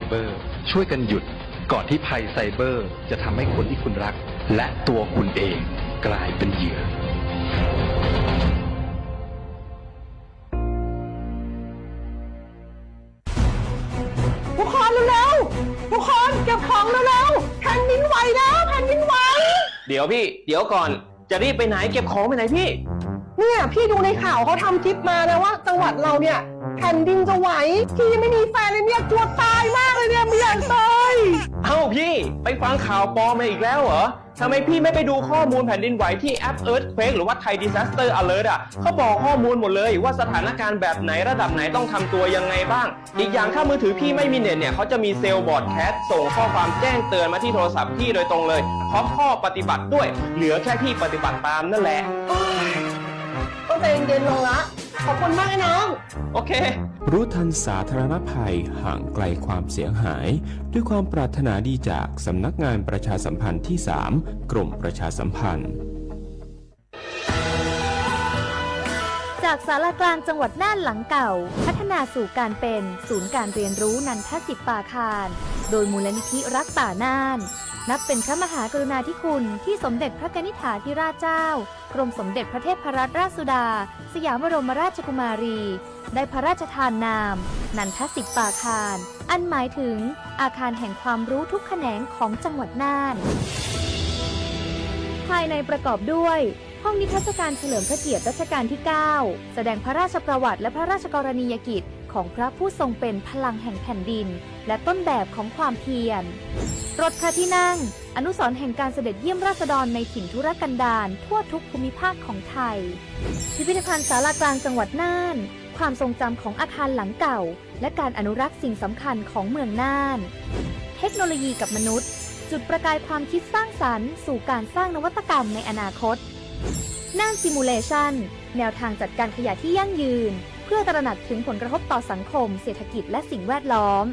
เบอร์ช่วยกันหยุดก่อนที่ภัยไซเบอร์จะทำให้คนที่คุณรักและตัวคุณเองกลายเป็นเหยื่อทุกคนเร็วๆทุกคนเก็บของเร็วๆแผ่นดินไหวแล้วแผ่นดินไหวเดี๋ยวพี่เดี๋ยวก่อนจะรีบไปไหนเก็บของไปไหนพี่เนี่ยพี่ดูในข่าวเขาทำคลิปมานะว่าจังหวัดเราเนี่ยแผ่นดินจะไหวพี่ยังไม่มีแฟนเลยเนี่ยกลัวตายมากเลยเนี่ยไม่อยากตายเอ้าพี่ไปฟังข่าวปลอมมาอีกแล้วเหรอทำไมพี่ไม่ไปดูข้อมูลแผ่นดินไหวที่แอป Earthquake หรือว่า Thai Disaster Alert อ่ะเขาบอกข้อมูลหมดเลยว่าสถานการณ์แบบไหนระดับไหนต้องทำตัวยังไงบ้างอีกอย่างถ้ามือถือพี่ไม่มีเน็ตเนี่ยเขาจะมีเซลล์บอร์ดแคสส่งข้อความแจ้งเตือนมาที่โทรศัพท์พี่โดยตรงเลยพร้อมข้อปฏิบัติด้วยเหลือแค่พี่ปฏิบัติตามนั่นแหละก็ใจเย็นๆลงละขอบคุณมากน้องโอเครู้ทันสาธารณภัยห่างไกลความเสียหายด้วยความปรารถนาดีจากสำนักงานประชาสัมพันธ์ที่ 3 กรมประชาสัมพันธ์จากศาลากลางจังหวัดน่านหลังเก่าพัฒนาสู่การเป็นศูนย์การเรียนรู้นันทศิษย์ป่าคารโดยมูลนิธิรักป่าน่านนับเป็นพระมหากรุณาธิคุณที่สมเด็จพระกนิษฐาธิราชเจ้ากรมสมเด็จพระเทพรัตนราชสุดาสยามบรมราชกุมารีได้พระราชทานนามนันทศิษย์ป่าคารอันหมายถึงอาคารแห่งความรู้ทุกแขนงของจังหวัดน่านภายในประกอบด้วยห้องนิทรรศการเฉลิมพระเกียรติรัชกาลที่ 9 แสดงพระราชประวัติและพระราชกรณียกิจของพระผู้ทรงเป็นพลังแห่งแผ่นดินและต้นแบบของความเพียรรถพระที่นั่งอนุสรณ์แห่งการเสด็จเยี่ยมราษฎรในถิ่นทุรกันดารทั่วทุกภูมิภาคของไทยพิพิธภัณฑ์ศาลากลางจังหวัดน่านความทรงจำของอาคารหลังเก่าและการอนุรักษ์สิ่งสำคัญของเมืองน่านเทคโนโลยีกับมนุษย์จุดประกายความคิดสร้างสรรค์สู่การสร้างนวัตกรรมในอนาคตน่านซิมูเลชันแนวทางจัดการขยะที่ยั่งยืนเพื่อตระหนักถึงผลกระทบต่อสังคมเศรษฐกิจและสิ่งแวดล้อม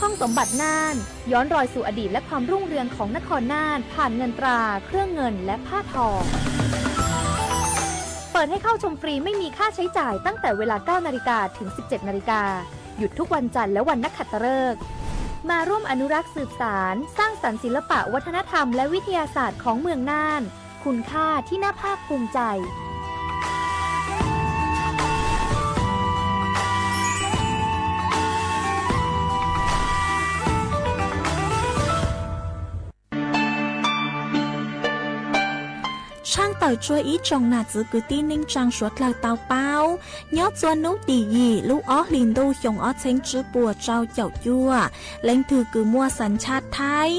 ห้องสมบัติน่านย้อนรอยสู่อดีตและความรุ่งเรืองของนครน่านผ่านเงินตราเครื่องเงินและผ้าทองเปิดให้เข้าชมฟรีไม่มีค่าใช้จ่ายตั้งแต่เวลา 9 นาฬิกาถึง 17 นาฬิกาหยุดทุกวันจันทร์และวันนักขัตฤกษ์มาร่วมอนุรักษ์สืบสานสร้างสรรค์ศิลปะวัฒนธรรมและวิทยาศาสตร์ของเมืองน่านคุณค่าที่น่าภาคภูมิใจช่างต่อยช่วยอีจงหนาจือกุตีนิ่งจังสวดเหล่าเตาเป้ายอดจวนนุตียีลูกอ้อลินดูหยงอ้อเช้งจื้อปัวเจ้าเจ้ายั่วเล่งถือกือมัวสัญชาติไทย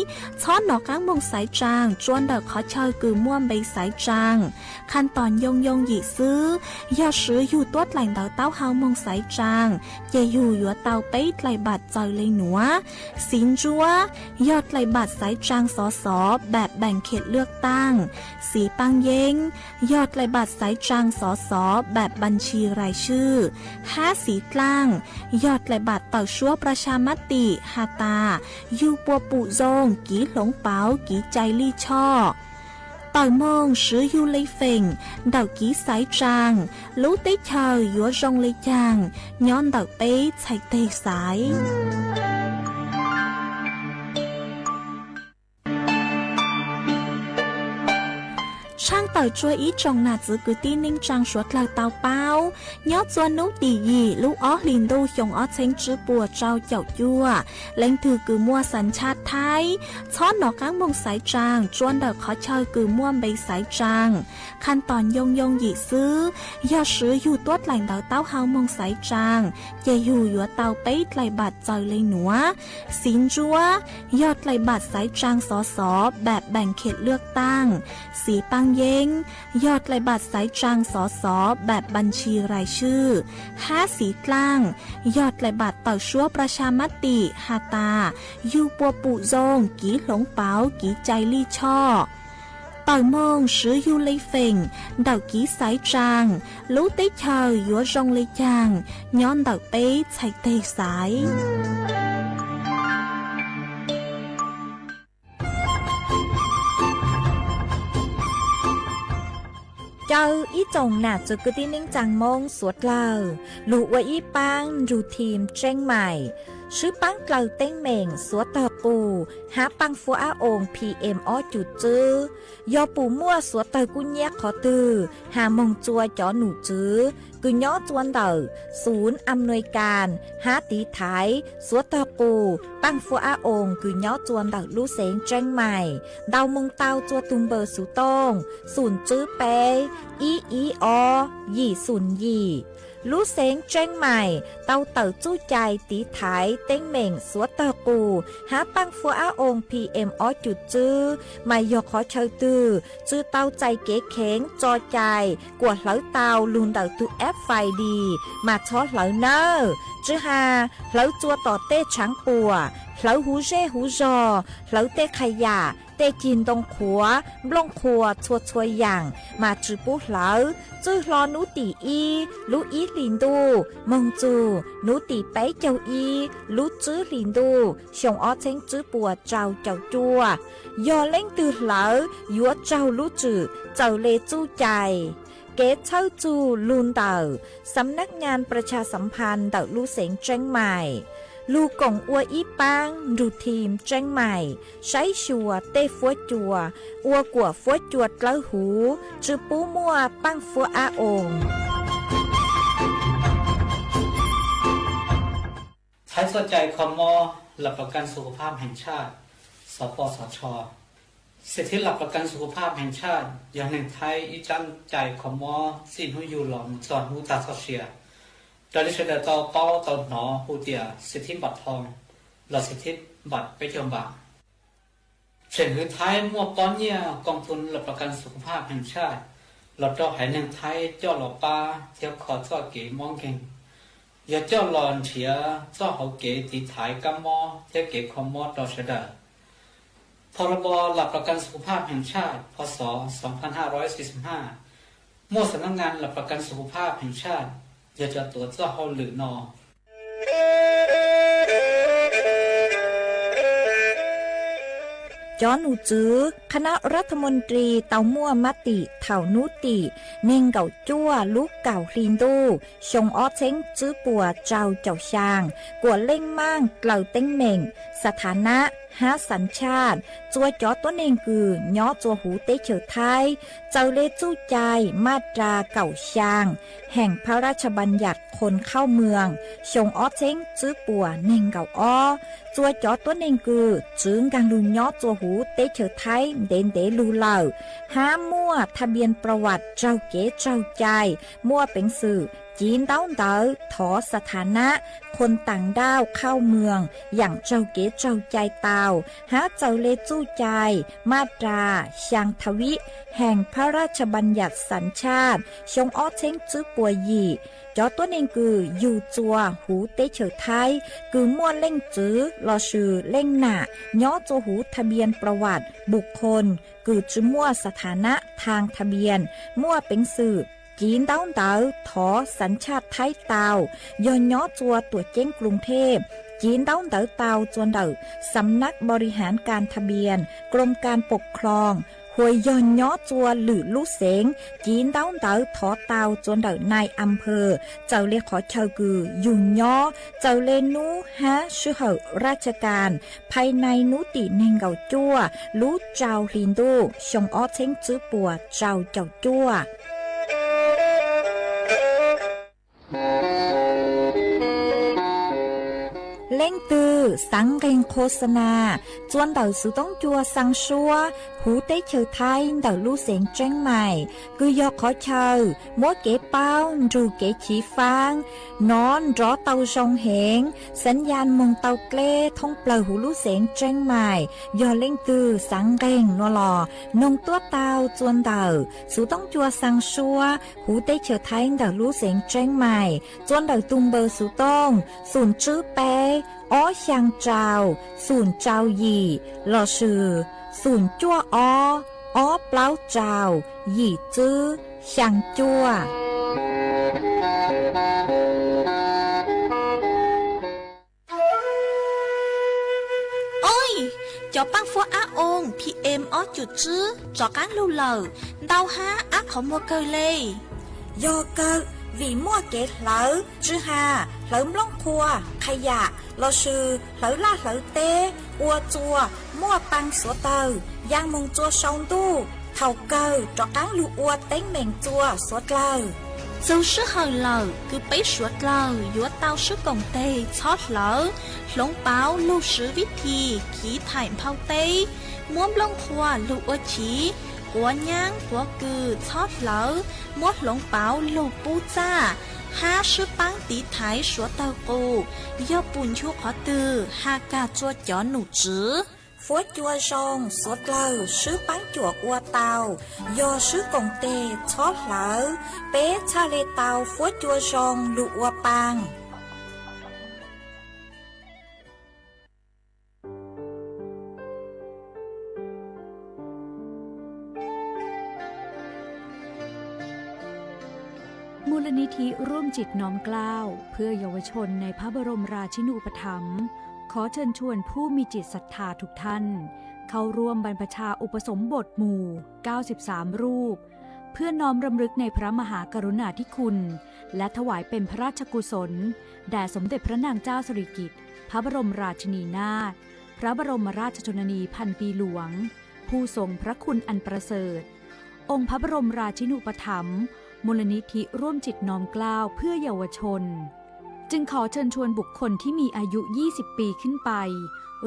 ช้อนหนอกก้างมงสายจางจวนเด็กขอเชยกือม่วมใบสายจางขั้นตอนยงหยีซื้อยอดซื้ออยู่ตัวแหล่งเตาเต้าเฮามงสายจางเยอยู่ยัวเตาเป๊ไหลบัดจอยเลยหนัวสินจัวยอดไหลบัดสายจางสอสอแบบแบ่งเขตเลือกตั้งสีปังเย้งยอดไหลบัตรสายจางสอสอแบบบัญชีรายชื่อ5สีกลางยอดไหลบัตรต่อชั่วประชามติฮาตายูปัวปุโจงกีหลงเปากีใจลี่ช่อต่อยมงซื้อยูเลยเฟ่งเดากีสายจางรู้ติเชยยัวจงเลยจางย้อนเดาเป๊ะใส่เตะสายช่างต่อยช่วยอีจงหนาจือกุตีนิ่งจังสวดเหล่าเตาเป้ายอดจวนนุตียีลูกอ้อลินดูหยงอ้อเช้งจื้อปัวเจ้าเจ้ายั่วเล่งถือกือมัวสัญชาติไทยช้อนหนอกก้างมงสายจางจวนเด็กขอเชยกือม่วมใบสายจางขั้นตอนยงหยีซื้อยอดซื้ออยู่ตัวแหล่งเตาเต้าเฮามงสายจางเยอยู่ยัวเตาเป๊ไหลบัดจอยเลยหนัวสินจัวยอดไหลบัดสายจางสอสอแบบแบ่งเขตเลือกตั้งสีปังเย้งยอดไหลบัตรสายจางสอสอแบบบัญชีรายชื่อ5สีกลางยอดไหลบัตรต่อชั่วประชามติฮาตายูปัวปุโจงกีหลงเปากีใจลี่ช่อต่อยมงซื้อยูเลยเฟ่งเดากีสายจางรู้ติเชยยัวจงเลยจางย้อนเดาเป๊ะใส่เตะสายเจ้าอีจงหนาจุกตีนิ่งจังมงสวดเล่าลูกว่าอีปังรูทีมเจ้งใหม่ ชื่อปังเกลาเต้งเหม่งสัวเตอปูหาปังฟัวอาองพีเอ็มอจุดจื้อยอปูมั่วสัวเตอกุญแยกขอตือหามงจัวจอหนูจื้อกุญย้อจวนเตอศูนย์อำนวยการหาตีไถสัวเตอปูปังฟัวอาองกุญย้อจวนเตอลู่เสงแจ้งใหม่ดาวมงเตาจัวตุมเบอร์สุตงศูนย์จื้อเปอีอยี่ศูนย์ยี่ลู่เสงแจ้งใหม่เตาเต๋อจู้ใจตีไถเต้งเหม่งสัวเตอปูหาปังฟัวอาองพีเอ็มอจุดจื้อไม่ยอขอเชยตือจื้อเตาใจเก๋เข็งจอใจกวดเหลาเตาลุนเต๋อตุแอปไฟดีมาช้อเหลาเนอจื้อหาเหลาจัวต่อเต้ช้างปัวเหลาหูเร่หูจอเหลาเต้ขยะเต้กินตรงขัวบลงขัวชัวชัวอย่างมาจื้อปูเหลาจื้อรอนูตีอีลูอีลินดูมงจูนูตีไปเจ้าอีลูจื้อลินดูชงอ้อเช้งจื้อปัวเจ้าจัวยอเล่งตือเหลายัวเจ้าลูจื้อเจ้าเลจู้ใจเกตเช่าจูลูนเต่าสำนักงานประชาสัมพันธ์เต่าลู่เสงเจ้งใหม่ลูกงอัวอีปังดูทีมเจ้งใหม่ใช้ชัวเต้ฟัวจัวอัวกัวฟัวจวดเล้าหูจือปูมัวปังฟัวอาองใช้สนใจคอมอหลักประกันสุขภาพแห่งชาติสปสช.สิทธิหลักประกันสุขภาพแห่งชาติอย่างหนึ่งไทยอีจันใจคอมอสินหุยูหลอมจอนหูตาเชียโดยเฉลี่ยต่อเป้าต่อหนอหูเตียสิทธิบัตรทองหลักสิทธิบัตรไปเที่ยวบ่าเช่นหือไทยมั่วป้อนเนี่ยกองทุนหลักประกันสุขภาพแห่งชาติหลักดอกหายหนึ่งไทยเจ้าหล่อปลาเที่ยวขอเจ้าเก๋มองเก่งอย่าเจ้าหลอนเฉียเจ้าเขาเก๋ตีถ่ายกัมมอเที่ยวเก๋คอมมอต่อเฉดาพรบหลักประกันสุขภาพแห่งชาติพศ 2545 มั่วสำนักงานหลักประกันสุขภาพแห่งชาติอย่าจะตัวเจ้าเขาหรือนอจอหนูจื้อคณะรัฐมนตรีเตามั่วมติเถานุติเน่งเก่าจั่วลูกเก่าคลีนดูชงอ้อเช้งจื้อปัวเจ้าเจ้าช่างกวดเล่งมั่งเกล่าเต้งเหม่งสถานะหาสัญชาติจัวจอตัวเองคือย้อจัวหูเตเฉอไทยเจ้าเลจู้ใจมาตราเก่าช่างแห่งพระราชบัญญัติคนเข้าเมืองชงอ้อเช้งจื้อปัวเน่งเก่าอ้อจัวจอตัวเองคือจื้อกังลุนย้อจัวหูเตเฉอไทยเด่นเดลูเหล่าหามั่วทะเบียนประวัติเจ้าเก๋เจ้าใจมั่วเป็นสื่อจีนเต้าเต๋อถอสถานะคนต่างด้าวเข้าเมืองอย่างเจ้าเก๋เจ้าใจเตาหาเจ้าเลจู้ใจมาตราช่างทวิแห่งพระราชบัญญัติสัญชาติชงอ้อเช้งจื้อปัวยีจอตัวเองคืออยู่จัวหูเตเฉอไทยคือมั่วเล่งจื้อรอชื่อเล่งหน้าย้อจัวหูทะเบียนประวัติบุคคลคือจื้อมั่วสถานะทางทะเบียนมั่วเป็นสื่อจีนเต้าเต๋อถอสัญชาติไทยเตาย้อนย้อจัวตัวเจ้งกรุงเทพจีนเต้าเต๋อเตาจวนเต๋อสำนักบริหารการทะเบียนกรมการปกครองหวยย้อนย้อจัวหรือลูกเสงจีนเต้าเต๋อถอเตาจวนเต๋อนายอำเภอเจ้าเลขอเชอกือยุ่งย้อเจ้าเลนูฮะชื่อเหอราชการภายในนุติเนงเกาจัวรู้เจ้าลินดูชงอ้อเช้งจื้อปัวเจ้าจัวเล่งตือสังเกงโฆษณาจวนเต่าสุต้องจัวสังชัวหูเต้เชอไทยเต่าลู่เสียงแจ้งใหม่คือยอขอเชอมัวเก๋เป้ารูเก๋ฉีฟางนอนรอเต่าชงเหงสัญญาณมงเต่าเกล้ท่องเปล่าหูลู่เสียงแจ้งใหม่ยอเล่งตือสังเกงนัวหลอนงตัวเต่าจวนเต่าสุต้องจัวสังชัวหูเต้เชอไทยเต่าลู่เสียงแจ้งใหม่จวนเต่าตุมเบอร์สุต้องศูนย์จื้อเป้อ้อช่างเจ้าศูนย์เจ้าหยี่หล่อชื่อศูนย์จั่วอ้อเปล่าเจ้าหยี่จื้อช่างจั่วโอ้ยจอปังฟัวอาองพีเอ็มอ้อจุดจื้อจอกังลูเหล่าเดาฮาอาขอมัวเกยเลย โยเกอvì mua kế lỡ chứ hà เหลิมล่องครัวขยะเราชื่อเหลิล่าเหลิเตอัวจัวมั่วปังสัวเตอยางมงจัวชองตู้เท่าเกอจอกางลูอัวเต็งเหม่งจัวสัวเตอ就是好了，cứ被说了，约到是工地错了，龙包路是วิธีขี่ถ่ายเผาเตม้วนลงครัวลูกอชีกัวย่างกัวกือทอดเหลาม้วนลงเปาลูกปูจ้าห้าชื่อปังตีไทยสัวเตากูย่อปุ่นชั่วขอตือหากาจัวจ่อหนูจื้อphố chua sông suốt lờ sứ bán chuột ua tàu do sứ công tê chót lỡ bé cha lê tàu phố chua sông lụ ua pang มูลนิธิร่วมจิตน้อมเกล้าเพื่อเยาวชนในพระบรมราชินูปถัมภ์ขอเชิญชวนผู้มีจิตศรัทธาทุกท่านเข้าร่วมบรรพชาอุปสมบทหมู่93รูปเพื่อน้อมรำลึกในพระมหากรุณาธิคุณและถวายเป็นพระราชกุศลแด่สมเด็จพระนางเจ้าสิริกิติ์พระบรมราชินีนาถพระบรมราชชนนีพันปีหลวงผู้ทรงพระคุณอันประเสริฐองค์พระบรมราชินูปถัมภ์มูลนิธิร่วมจิตน้อมเกล้าเพื่อเยาวชนจึงขอเชิญชวนบุคคลที่มีอายุ20ปีขึ้นไป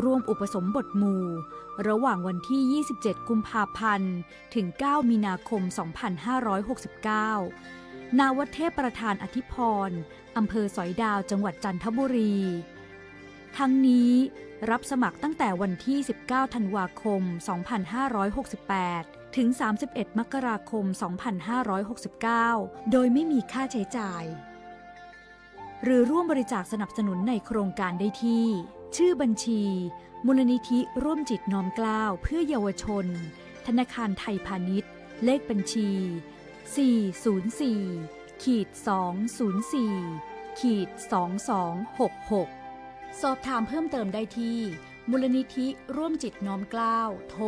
ร่วมอุปสมบทหมู่ระหว่างวันที่27กุมภาพันธ์ถึง9มีนาคม2569ณ วัดเทพประธานอธิพรอำเภอสอยดาวจังหวัดจันทบุรีทั้งนี้รับสมัครตั้งแต่วันที่19ธันวาคม2568ถึง31มกราคม2569โดยไม่มีค่าใช้จ่ายหรือร่วมบริจาคสนับสนุนในโครงการได้ที่ชื่อบัญชีมูลนิธิร่วมจิตน้อมเกล้าเพื่อเยาวชนธนาคารไทยพาณิชย์เลขบัญชี404-204-2266สอบถามเพิ่มเติมได้ที่มูลนิธิร่วมจิตน้อมเกล้าโทร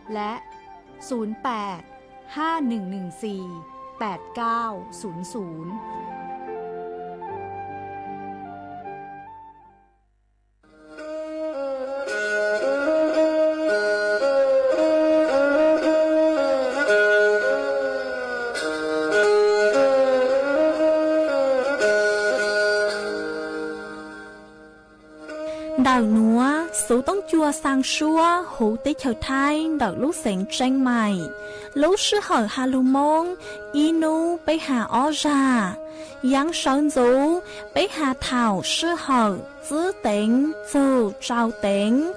08-04-24-2439และ08-5114-8900đào núa số tông chua sang xua hú tế chờ thai đào lúc sáng tranh mày lúc sư hỏi hà lù mông inu bế hà ó ra yang sơn dấu bế hà thảo sư hỏi giữ tính dù trao tính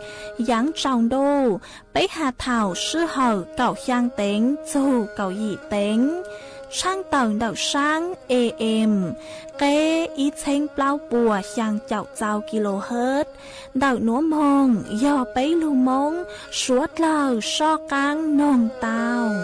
yang trao đô bế hà thảo sư hỏi cậu giang tính dù cậu dị tính sang tầng đào sang AM kế ít thanh bao bùa sang chậu chào kHz đào núa mông do bấy lưu mông suốt lờ so căng nông tàu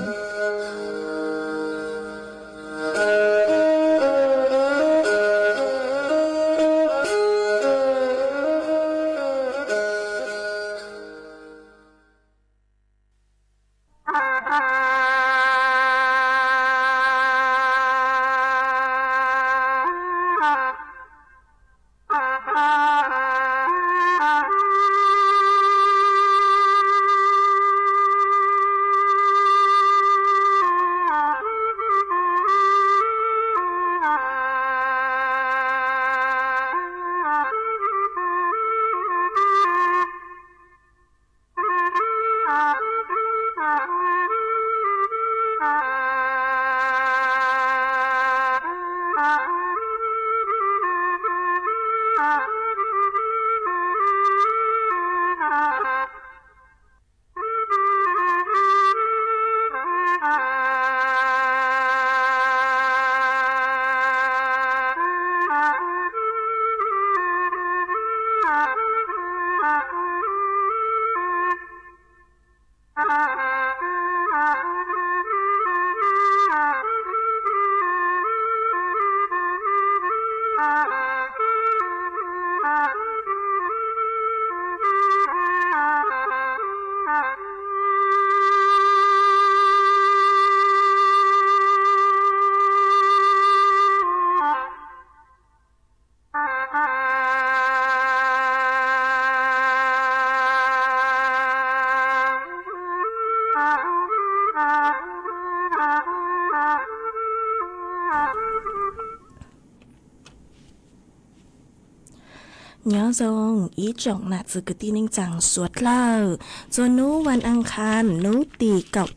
nhớ rằng ý trọng là từ cái tin anh chẳng suốt lâu rồi núวันอังคารนúตีกับ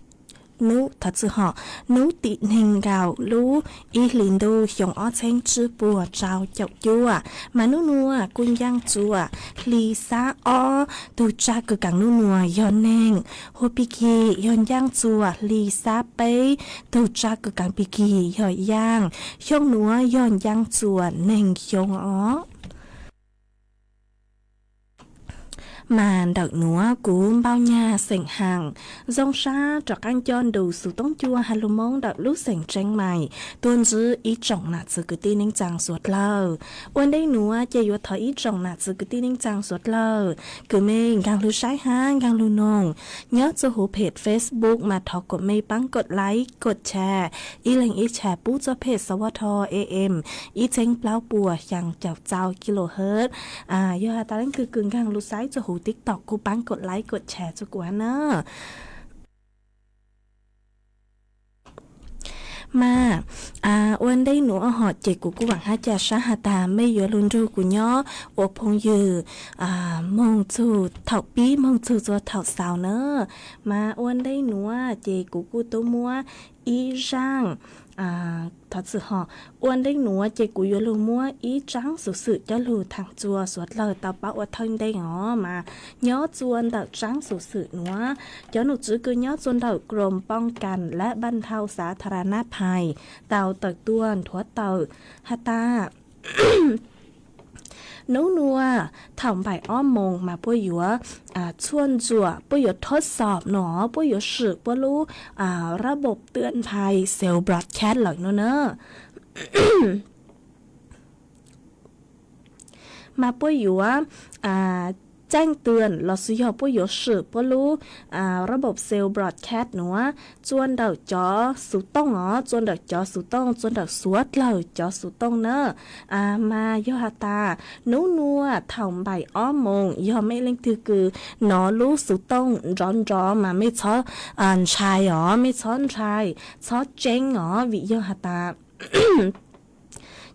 nú thật sự họ núตีhình gạo lú ý liền đô dòng ó chén chữ bùa trao chậu chua mà nú nua cung giang chua lì xa ó tu cha cứ càng nú nua yon neng hô pi kỳ yon giang chua lì xa bấy tu cha cứ càng pi kỳ yon giang dòng nua yon giang chua neng dòng ó mà đợt nữa cũng bao nhà sành hàng dòng xa trọc anh chọn đủ sự tống chua hay lù mong đợt lúc sành tranh mày tuôn giữ ý trọng nạt sự cứ tin anh chàng suốt lờวันđây nữa chạy vô thấy ý trọng nạt sự cứ tin anh chàng suốt lờ cứ mình gang lưu sái hang gang lưu nông nhớ cho hữu page Facebook mà thọกดไม่ปังกดไลค์กดแชร์อีแหล่งอีแชร์ปู้เจ้าเพจสวท AM อีเจ้งเปล่าปัวอย่างเจ้าเจ้ากิโลเฮิรตซ์ย่อตาเล่นคือกึ่งgang lưu sái cho hữu TikTok กูปังกดไลค์กดแชร์จุกว่าเนอะมาวันได้หนูหอดเจกูหวังหาจ่าชาหาตาไม่เยอะลุนรูกูย่ออพงยือมองจูเถาปีมองจูตัวเถาสาวเนอะมาวันได้หนูเจกูตัวมัวอีร่างthật sự họ uốn đấy núa chạy cú yo lu mua ý trắng sự cho lu thằng chùa suốt lời tao bảo ở thân đây ngõ mà nhớ chuồn đợt trắng sự núa cho nụ chữ cứ nhớ chuồn đợtกรมป้องกันและบรรเทาสาธารณภัยเต่าตักต้วนทัวเต่าฮัตตานูนัวทำใบอ้อมมงมาป่วยอยู่ชวนจั่วป่วยอยู่ทดสอบหนอป่วยอยู่สืบป่วยรู้ระบบเตือนภัยเซลล์บรอดแคสต์หรอกเนอะ มาป่วยอยู่แจ้งเตือนเราซื้อยอป่วยอยู่สืบป่วยรู้ระบบเซลล์บรอดแคสต์หนัวจวนเดาจอสุต้องจวนเดาจอสุต้องจวนเดาสวดเราจอสุต้องเนอะมายอตานูนัวถ่อมใบอ้อมมงยอไม่เล่นคือหนอรู้สุต้องร้อนมาไม่ช้อชายไม่ช้อนชายช้อเจงวิยอตา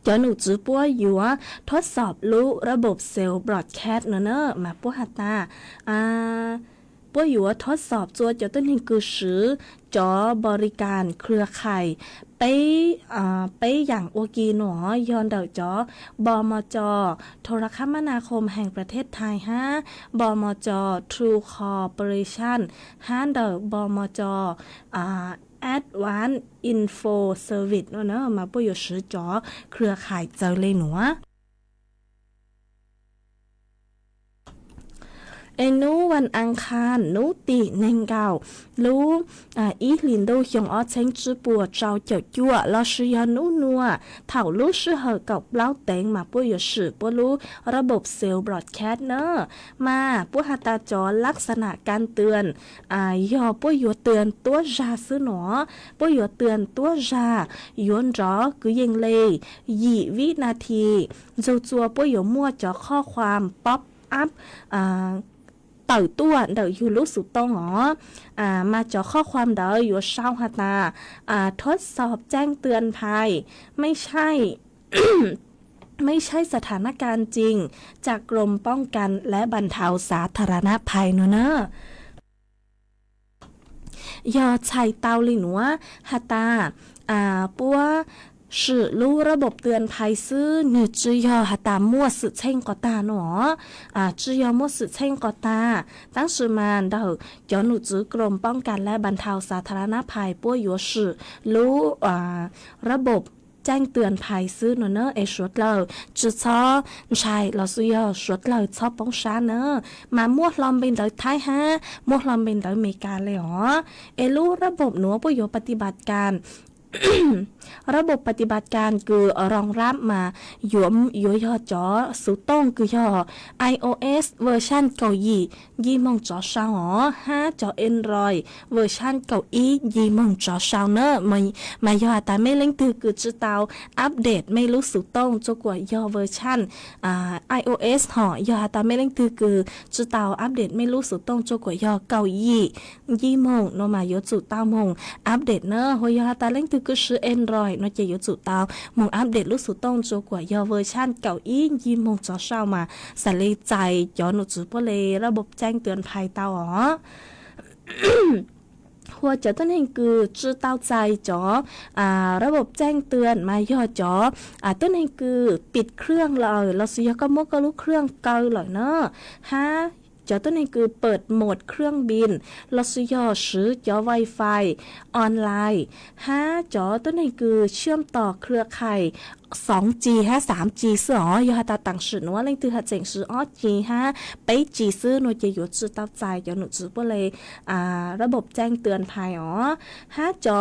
choหนูจื้อปัวอยู่ทดสอบรู้ระบบเซลล์บรอดแคสต์เนอะมาปัวหัตตาปัวอยู่ทดสอบตัวจะต้นหินกือซื้อจอบริการเครือข่ายไปอย่างโอกีหนอยอนเดาจอบมจโทรคมนาคมแห่งประเทศไทยบมจ True Corporation เดาบมจAdvanced Info Service เนอะมาป่วยอยู่ซื้อจอเครือข่ายเจอเลยหนูนูวันอังคารนูตีเนงเการู้อีลินโดยองอ้อเชงจื้อปัวเจ้าเจ้าจั่วเราซื้อยานูนัวเถ่ารู้ซื้อเหอกับเล้าเต็งมาป่วยอยู่สืบป่วยรู้ระบบเซลล์บรอดแคสต์เนอะมาป่วยหัตตาจอลักษณะการเตือนยอป่วยอยู่เตือนตัวจาซื้อหนอป่วยอยู่เตือนตัวจาย้อนจ้อคือยังเลย20 วินาทีจัวป่วยอยู่มั่วจอข้อความป๊อปอัพเต่าตัวเดาอยู่รู้สุดต้องมาจอข้อความเดาอยู่เศร้าหาตาทดสอบแจ้งเตือนภัยไม่ใช่ ไม่ใช่สถานการณ์จริงจากกรมป้องกันและบรรเทาสาธารณภัยเนอะยอชัยเตาลิหนัวหาตาปัว是รู้ระบบเตือนภัยซื้อหนึ่ง只要หาตามั่วสื่อเช่งก็ตาหนอ只要มั่วสื่อเช่งก็ตาตั้งชื่อมันเดาจอหนูจื้อกรมป้องกันและบรรเทาสาธารณภัยป่วยอยู่สื่อรู้ระบบแจ้งเตือนภัยซื้อเนอะสวดเราจุดช้อใช่เราซื้อยอสวดเราชอบป้องชาเนอะมามั่วลอมเป็นเดาไทยมั่วลอมเป็นเดาอเมริกาเลยรู้ระบบหนูป่วยอยู่ปฏิบัติการ ระบบปฏิบัติการคือรองรับมาหยวมยอจอสุต้องคือยอ iOS เวอร์ชันเก่ายี่มงจอชาว5จอ Android เวอร์ชันเก่ายี่มงจอชาวเนอะมายอแต่ไม่เล่นคือจะเตาอัปเดตไม่รู้สุต้องจกว่ายอเวอร์ชันiOS ยอแต่ไม่เล่นคือจะเตาอัปเดตไม่รู้สุต้องจกว่ายอเก่ายี่มงโนมายอจุเตามงอัปเดตเนอะยอแต่เล่น cứ sư Android nó chỉ có chủ tao mong update lúc số tông cho của do versionเก่าอียี่มงจอเช้ามาใส่เลยใจจอหนูจูบเลยระบบแจ้งเตือนภัยเตาอ๋อ หัวจะต้นเองคือจื้อเต้าใจจอระบบแจ้งเตือนมาย่อจอต้นเองคือปิดเครื่องเลยเราซื้อก็มกก็รู้เครื่องเกาเลยเนาะฮะจอต้นเองคือเปิดโหมดเครื่องบินเราซื้อจอ Wi-Fi ออนไลน์ฮะจอต้นเองคือเชื่อมต่อเครือข่าย2G 哈 3G 是哦有哈达当时喏令对哈正是哦 G 哈ไป G ซื้อโนจะอยู่知道ใจ有หนูจื้อบ่เลยระบบแจ้งเตือนภัยอ๋อฮะจอ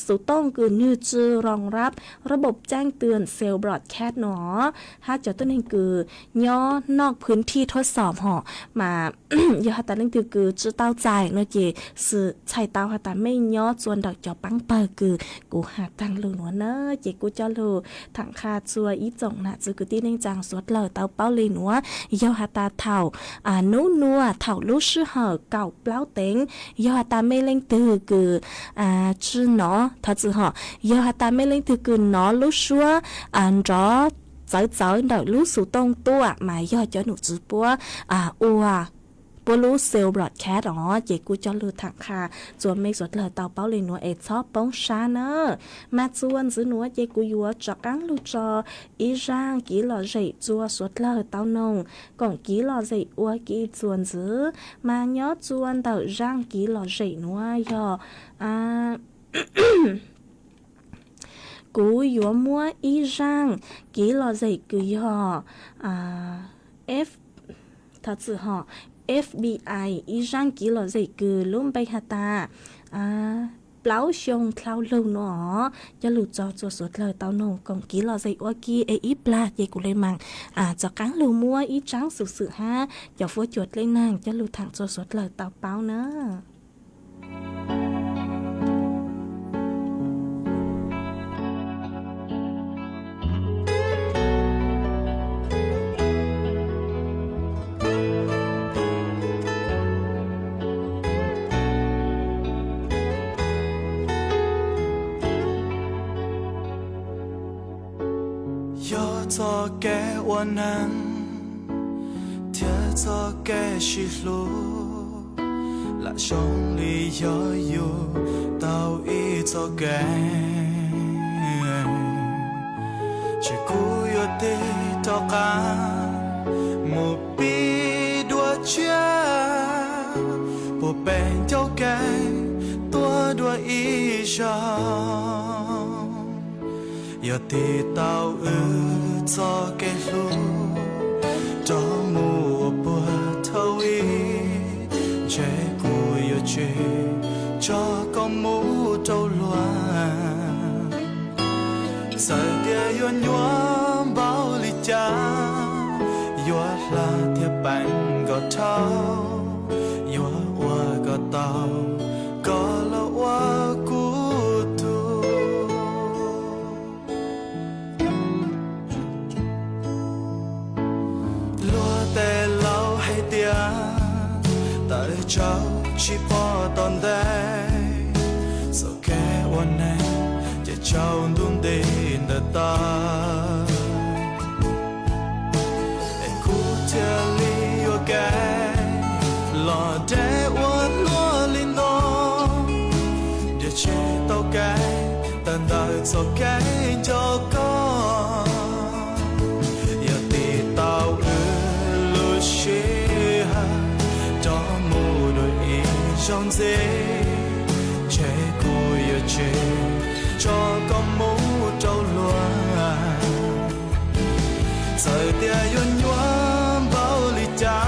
สุต้องคือนิวจื้อรองรับระบบแจ้งเตือนเซลล์บรอดแคสต์เนาะฮะจอต้นนี้คือย่อนอกพื้นที่ทดสอบห่อมา 有哈达令คือ知道ใจโนจะ是ใช้เตา哈达ไม่ย่อจวนดอกจอปังเปอคือกูหาตังรู้หนูเนอะเจกูจะรู้ทางคาจัวอีจงนะจือกุตีนิ่งจังสวดเลยเตาเป้าเลยหนัวยาวหาตาเถ่านู้นัวเถ่าลู่ชื่อเหอเก่าเปล่าเต็งยาวหาตาไม่เล่งตือคือชื่อเนาะถ้าจือเหอยาวหาตาไม่เล่งตือคือเนาะลู่ชัวรอเจ๋อเดาลู่สู่ตรงตัวหมายย่อจะหนูจือปัวอัวปลูเซลบรอดแคสต์อ๋อเจกูจะลือถังคาจวนไม่สดเลยเตาเป้าเลยนัวชอบป้องชาเนอมาจวนซื้อนัวเจกูยัวจักกังลูจออีร่างกี่หล่อใจจัวสดเลยเตานงก่อนกี่หล่อใจอัวกี่จวนซื้อมาย้อจวนเตาร่างกี่หล่อใจนัวยอกูยัวมัวอีร่างกี่หล่อใจกูยF ถ้าจือFBI อีร่างกี่หล่อใจคือลุ่มไปหาตาเปล่าชงคลาวลูเนาะจะหลุดจอจัวสดเลยเตานงกองกี่หล่อใจว่ากี่อีปลาเยกูเลยมังจะกังลูมัวอีจังสื่อฮะอย่าฟัวจวดเลยนางจะหลุดทางจัวสดเลยเตาเป้าเนาะ做给我能，贴做给是路，那兄弟要有到一做给，只顾有的到干，目必多缺，不被丢给多一生。有地道做给路，找木不透一，却顾有去，找个木周乱，在địa远远bao lý cha，有là铁板个头，有我个刀，个了我孤独。tại cháu chỉ bỏ tòn đây sau khiวันnàyจะcháu luôn đến đời ta em cố theo lý yêu cái lo để uốn lúa lên đó để che tao cái tận đời sau cái cho con giờ thì tao lưu xí trong dễ chế cô yêu chế cho con mũ trâu loa rời tia yuan yuan bao lý cha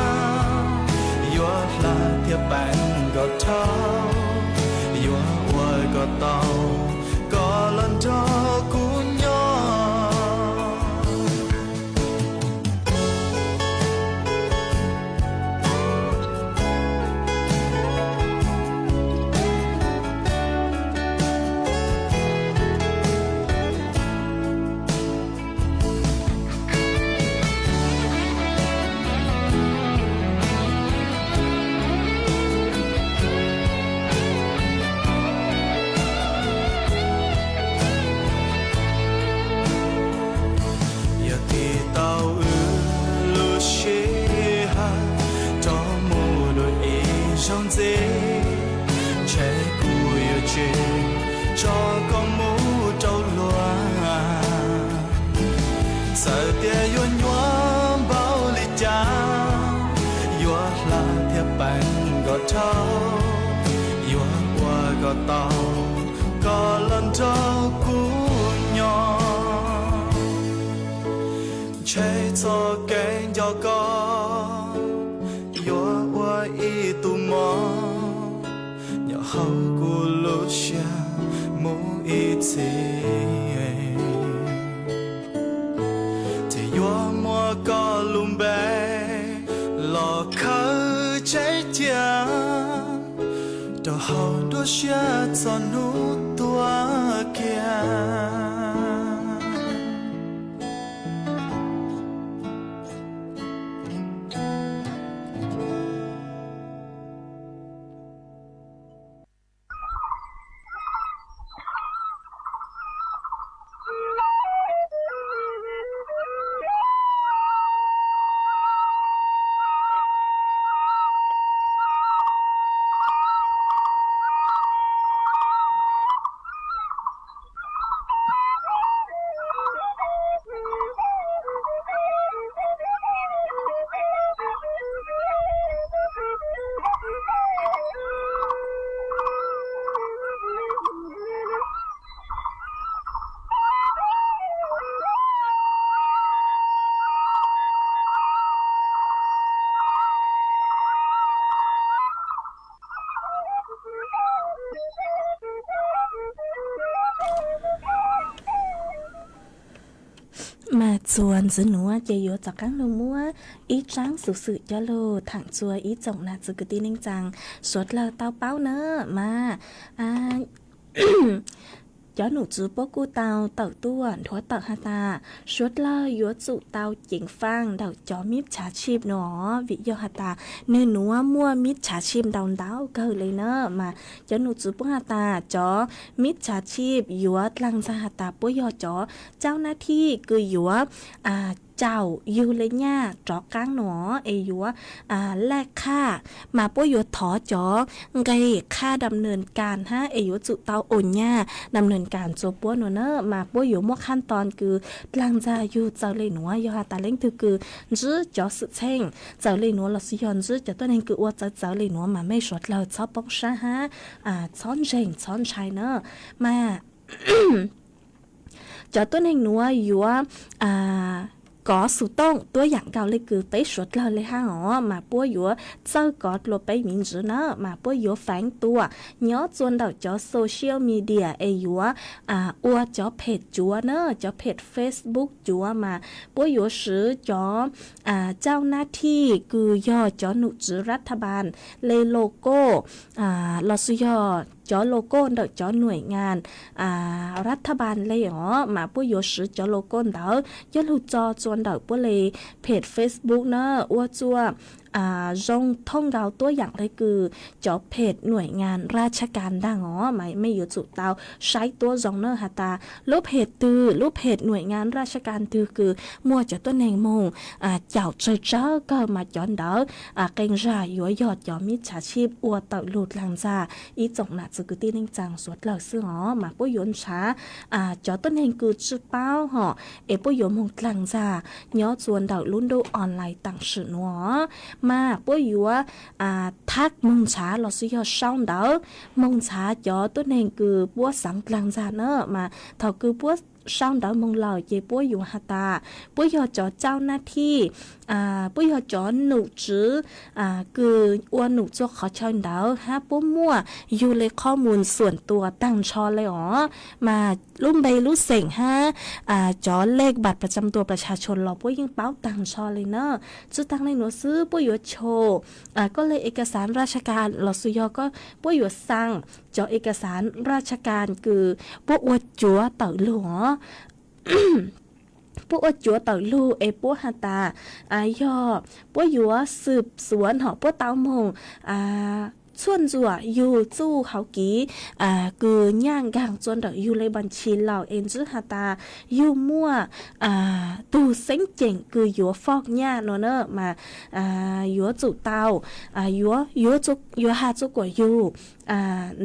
yuan là tia bạn gọt thao yuan hoài gọt tàu có lần cho cú sợ tia yuan yuan bao lì cha yua la thiệp bánh gọt trâu yua qua gọt tàu có lần trâu cú nhỏ chạy cho kênh cho con yua qua y tu mò nhỏ hậu cú lúa xa mũ y xì yua mua có lùm bè lò khơi cháy chang đồ hậu đua xa cho nụ tua kia mà chuồn dưới núa chạy yếu cho các nô múa ý trắng sự sự cho lô thẳng chùa ý trọng là sự cứ tin ninh rằng suốt là tao báo nữa mà cho nụ chú bố cô tao tàu tuần thua tàu hà ta suốt là yếu trụ tao chính phang đầu chó mít trả chim nó vì do hà ta nên núa mua mít trả chim đầu đáo cơ lấy nữa mà cho nụ chú bố hà ta chó mít trả chim yếu lăng ra hà ta bố do chóเจ้าหน้าที่คืออยู่เจ้าอยู่เลยเนี่ยจอกกลางหนออยู่แลกค่ามาป้อยู่ถอจอไงค่าดำเนินการฮะอยู่จุเตาโอนเนี่ยดำเนินการจบป้หนูเนอะมาป้อยู่มั่วขั้นตอนคือหลังจากอยู่เจ้าเลยหนูอยู่หาตาเล้งคือจื้อจอสุดเช่งเจ้าเลยหนูเราสิยอนจื้อจะตัวเองคือว่าเจ้าเลยหนูมาไม่สดเราชอบป้องซะฮะช้อนเจงช้อนชัยเนอะมา cho tôi nên núa yếu có sự tông tôi dạng cao lên cứ tới suốt lời lên hang họ mà bố yếu sau có lột bay mình chứ nó mà bố yếu phán tua nhớ chuồn đầu cho social media yếu ua cho page chúa nữa cho page Facebook chúa mà bố yếu sử cho เจ้าหน้าที่คือย่อจอหนุจือรัฐบาลเลยโลโก้ลอสยอจอโลโก้เดจอหน่วยงานรัฐบาลเลยอ๋อมาปุ้ยโยสือจอโลโก้เดอยอลูจอจวนเดปุ้เลยเพจ Facebook เนอะว่าจัวรงท่องเราตัวอย่างเลยคือจอเพจหน่วยงานราชการดังอ๋อไม่อยู่จุดเตาใช้ตัวจงเนอฮาตารูปเพจตือรูปเพจหน่วยงานราชการตือคือมัวจะตัวแนงมงเจ้าเจ้าก็มาจอนเดอเก่งจ่ายัวยอดยอมิจฉาชีพอวดเต่าหลุดหลังจ่าอีจงหนาจะคือตีนิ่งจังสวดเหล่าซื้ออ๋อมาปุ้ยยนช้าจอตัวแนงคือจื้อเป้าห่อปุ้ยยนมงหลังจ่าย้อจวนเดาลุ่นดูออนไลน์ต่างสื่อหนัวมาปุ้ยยัวทักมงช้าเราซื้อยอช่องเดามงช้าจอตัวเองคือปัวสังกลางจานเนอะมาเท่าคือปัวช่องเดามงเหล่าเย่ปัวอยู่ฮาตาปัวยอจอเจ้าหน้าที่ปุ้ยจอหนูจื้อคืออ้วนหนูจกขอชอนเดาฮะปุ้มมั่วอยู่เลยข้อมูลส่วนตัวตั้งชอเลยอ๋อมาลุ่มใบลุ่เสงฮะจอเลขบัตรประจำตัวประชาชนเราปุ้ยยังเป้าตั้งชอเลยเนอะจุดตั้งในหนูซื้อปุ้ยโชว์ก็เลยเอกสารราชการเราสุยอก็ปุ้ยสั่งจอเอกสารราชการคือปุ้ยจัวเต่าหลวงพวกจัวเต่าลูพวกฮาตาย่อพวกยัวสืบสวนหอพวกเต่ามงจ ส่วนจั่วอยู่จู่เขากี้คือย่างกางจนเดออยู่ในบัญชีเหล่าเอ็นจื้อหาตาอยู่มั่วตูเซ็งเจ๋งคืออยู่ฟอกหญ้าเนอะมาอยู่จู่เตาอยู่จุกอยู่หาจุกกว่าอยู่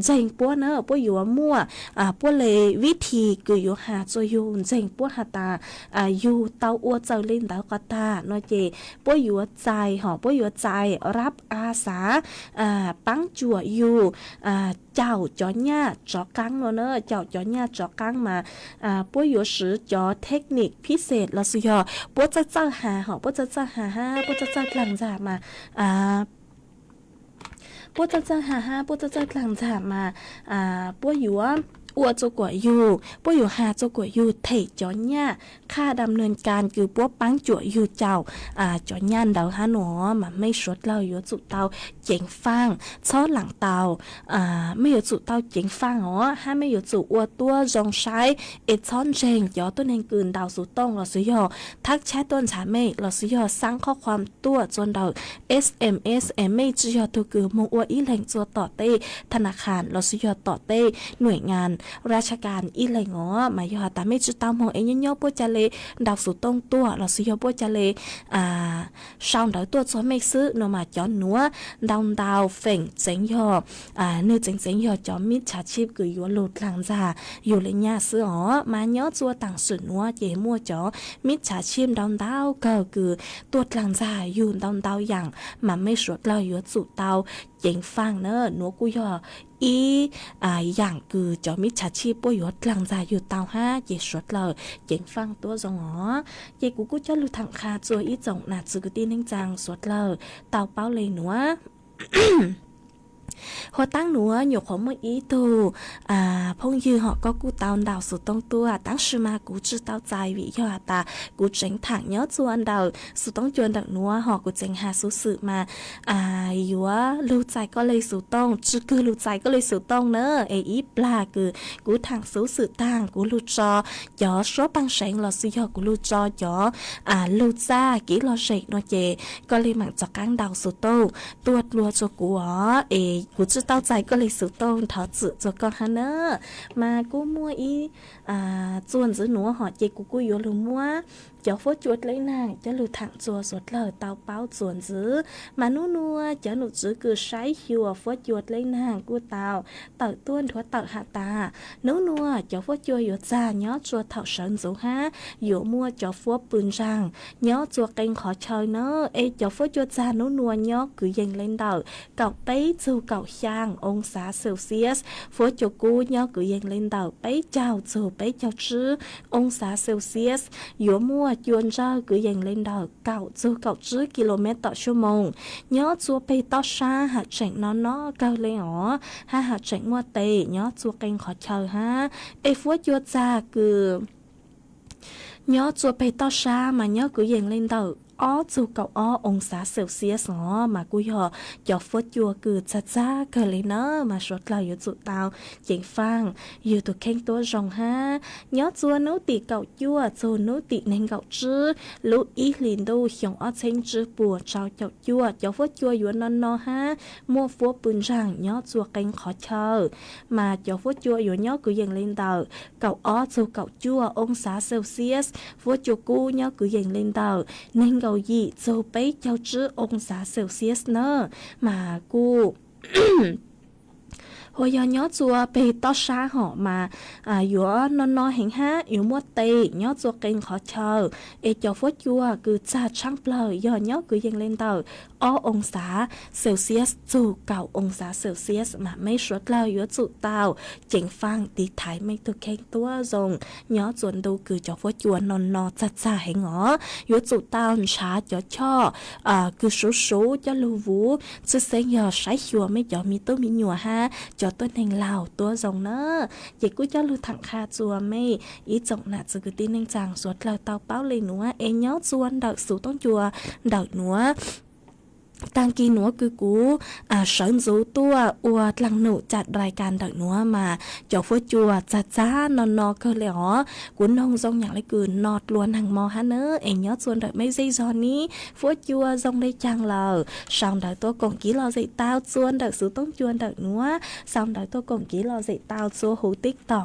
เจ๋งปัวเนอะปัวอยู่มั่วปัวเลยวิธีคืออยู่หาจัวอยู่เจ๋งปัวหาตาอยู่เตาอ้วเจ้าเล่นเตากตาเนาะเจปัวอยู่ใจหอปัวอยู่ใจรับอาสาปังจั่วอยู่เจ้าจอหญ้าจอกังเนอะเจ้าจอหญ้าจอกังมาปัวอยู่สือจอเทคนิคพิเศษเราสิยอปัวจะเจ้าหาหอปัวจะเจ้าหาปัวจะเจ้ากลางจ่ามาปัวจะเจ้าหาปัวจะเจ้ากลางจ่ามาปัวอยู่อัวจกว่าอยู่ปัวอยู่หาจกว่าอยู่เทจอหญ้าค่าดำเนินการคือปัวปังจั่วอยู่เจ้าจอหญ้าเดาฮะหนอมาไม่ชดเราอยู่จุเตาเจ๋งฟังซ้อหลังเตาไม่อยู่จุเตาเจ๋งฟังอ๋อถ้าไม่อยู่จุอัวตัวจงใช้ช้อนเจงยอตัวเองกืนดาวสุต้องเราสิยอทักแชทต้นฉาไม่เราสิยอสร้างข้อความตัวจนดาว SMS ไม่จียอตัวคือมงอัวอีแหล่งจัวต่อเต้ธนาคารเราสิยอต่อเต้หน่วยงานราชการอีเลยงอมายอแต่ไม่จุดตามของเอ็นย่อปัวจะเลยดาวสุดตรงตัวเราสิยอปัวจะเลยชาวดาวตัวจะไม่ซื้อนมาจอนหนัวดาวเฟ่งเจ๋งยอเนื้อเจ๋งยอจอมิดชาชีพคืออยู่หลุดหลังจ่าอยู่เลยเนี่ยซื้ออ๋อมาย่อจัวต่างสุดนัวเย่มัวจอมิดชาชีพดาวก็คือตัวหลังจ่าอยู่ดาวอย่างมันไม่สวดเราอยู่จุดเตาเจ๋งฟังเนอะหนัวกูยออย่างคือจอมิจฉาชีพป่วยหดหลังจากอยู่เตาห้าเย่สวดเลยเจ๋งฟังตัวจงอ๋อเย่กูจะรู้ทางคาจัวอีจงหนาจืกตีนิ่งจังสวดเลยเตาเป้าเลยหนัว หัวตั้งหนัวอยู่ของเมื่ออีตูพงยือhọ có cú tao đào sự tông tua当时嘛กู知道在vị do taกูเจ๋งถังnhớ chuan đào sự tông chuan đặc nua họกูเจ๋งหาsự sự màอยู่lưuใจก็เลยสู่ต้องจื้อคือlưuใจก็เลยสู่ต้องเนอะอีปลาคือกูทางสู่สื่อต่างกูlưuจอยอชัวปังเสียงเราสิยอกูlưuจอยอlưuจ้ากี่เราเสกเนาะเจก็เลยหมั่งจากการดาวสู่ต้องตัวรัวจะกูกูจะเต้าใจก็เลยสู่ต้องถอดสื่อจะก็ฮะเนอะมากูมัวส่วนซื้อหนูหอเจกูอยู่หรือมัวเจ้าฟัวจวดเลยนางจะหลุดถังจัวสดเลยเตาเป้าส่วนซื้อมานัวจะหนุซื้อคือใช้หิวฟัวจวดเลยนางกูเตาต้วนทัวเตาหาตานัวเจ้าฟัวจัวอยู่จ้าย้อจัวเถาเฉินสูฮะอยู่มัวเจ้าฟัวปืนรังย้อจัวเก่งขอเชยเนอะเจ้าฟัวจัวจ้านัวย้อคือยังเล่นเดาเก่าเป้จูเก่าช่างองศาเซลเซียสฟัวจัวกูย้อคือยังเล่นเดาเป้เจ้าจูเป้เจ้าจื้อองศาเซลเซียสอยู่มัวยวนเจ้าคือยังเล่นดอกเก่าจูเก่าจื้อกิโลเมตรต่อชั่วโมงย้อจัวไปต่อชาหาเจ๋งน้อเก่าเลยอ๋อหาเจ๋งมัวเตยย้อจัวเก่งขอเชยฮะฟัวจัวจ้าคือย้อจัวไปต่อชามาย้อคือยังเล่นดอกจูเก่าองศาเซลเซียสมากูยอฟัวจัวคือจ้าเกเลยเนอะมาชดเราอยู่จุดเตาเจ๋งฟังอยู่ตัวเข่งตัวรองฮะย้อจัวนู้ตีเก่าจัวโจนู้ตีเน่งเก่าจื้อลูอีลินดูหยงเชิงจื้อปัวเจ้าเจ้าจัวฟัวจัวอยู่นอฮะมัวฟัวปืนร่างย้อจัวเก่งขอเชอมาเจ้าฟัวจัวอยู่ย้อคือยังเล่นเตาเก่าจูเก่าจัวองศาเซลเซียสฟัวจัวกูย้อคือยังเล่นเตาเน่งเกาหยีโจไปเจ้าจื้อองศาเซลเซียสเนอะมากู หัวยย้อจัวไปต่อชาหอมาอยู่นอเห็นฮะอยู่มัวเตยย้อจัวเก่งขอเชอเจ้าฟัวจัวคือจ่าช่างเปล่าย้อคือยังเล่นเตาองศาเซลเซียสจูเก่าองศาเซลเซียสมาไม่ชดเราอยู่จุเตาเจ๋งฟังตีถ่ายไม่ตัวเข่งตัวรงย้อจวนดูคือเจ้าฟัวจัวนอจ่าเห็นหรออยู่จุเตาชาเจ้าช่อคือสูจะรู้วูจะเสียงใช้หัวไม่ยอมีตัวมีหนัวฮะตัวเน่งเหล่าตัวจงเนอะอย่ากูจะรู้ถังคาจัวไม่อีจงหนาจะกูตีเน่งจางสวดเราเตาเป้าเลยหนัวย้อจวนดอกสูต้องจัวดอกหนัว ตังกีหนัวคือกูเสริมสูตัวอวดหลังหนูจัดรายการดักหนัวมาจอฟัวจัวจัดจ้านอนก็เลยอ๋อกุนนองทรงอย่างไรกืนนอดล้วนหังมอฮะเนอเอ็งยอดส่วนดักไม่ใช่ซอนนี้ฟัวจัวทรงได้จังเราสองดักตัวกงกีเราใส่เต้าส่วนดักสูต้องจวนดักหนัวสองดักตัวกงกีเราใส่เต้าซัวหูติ๊กต่อ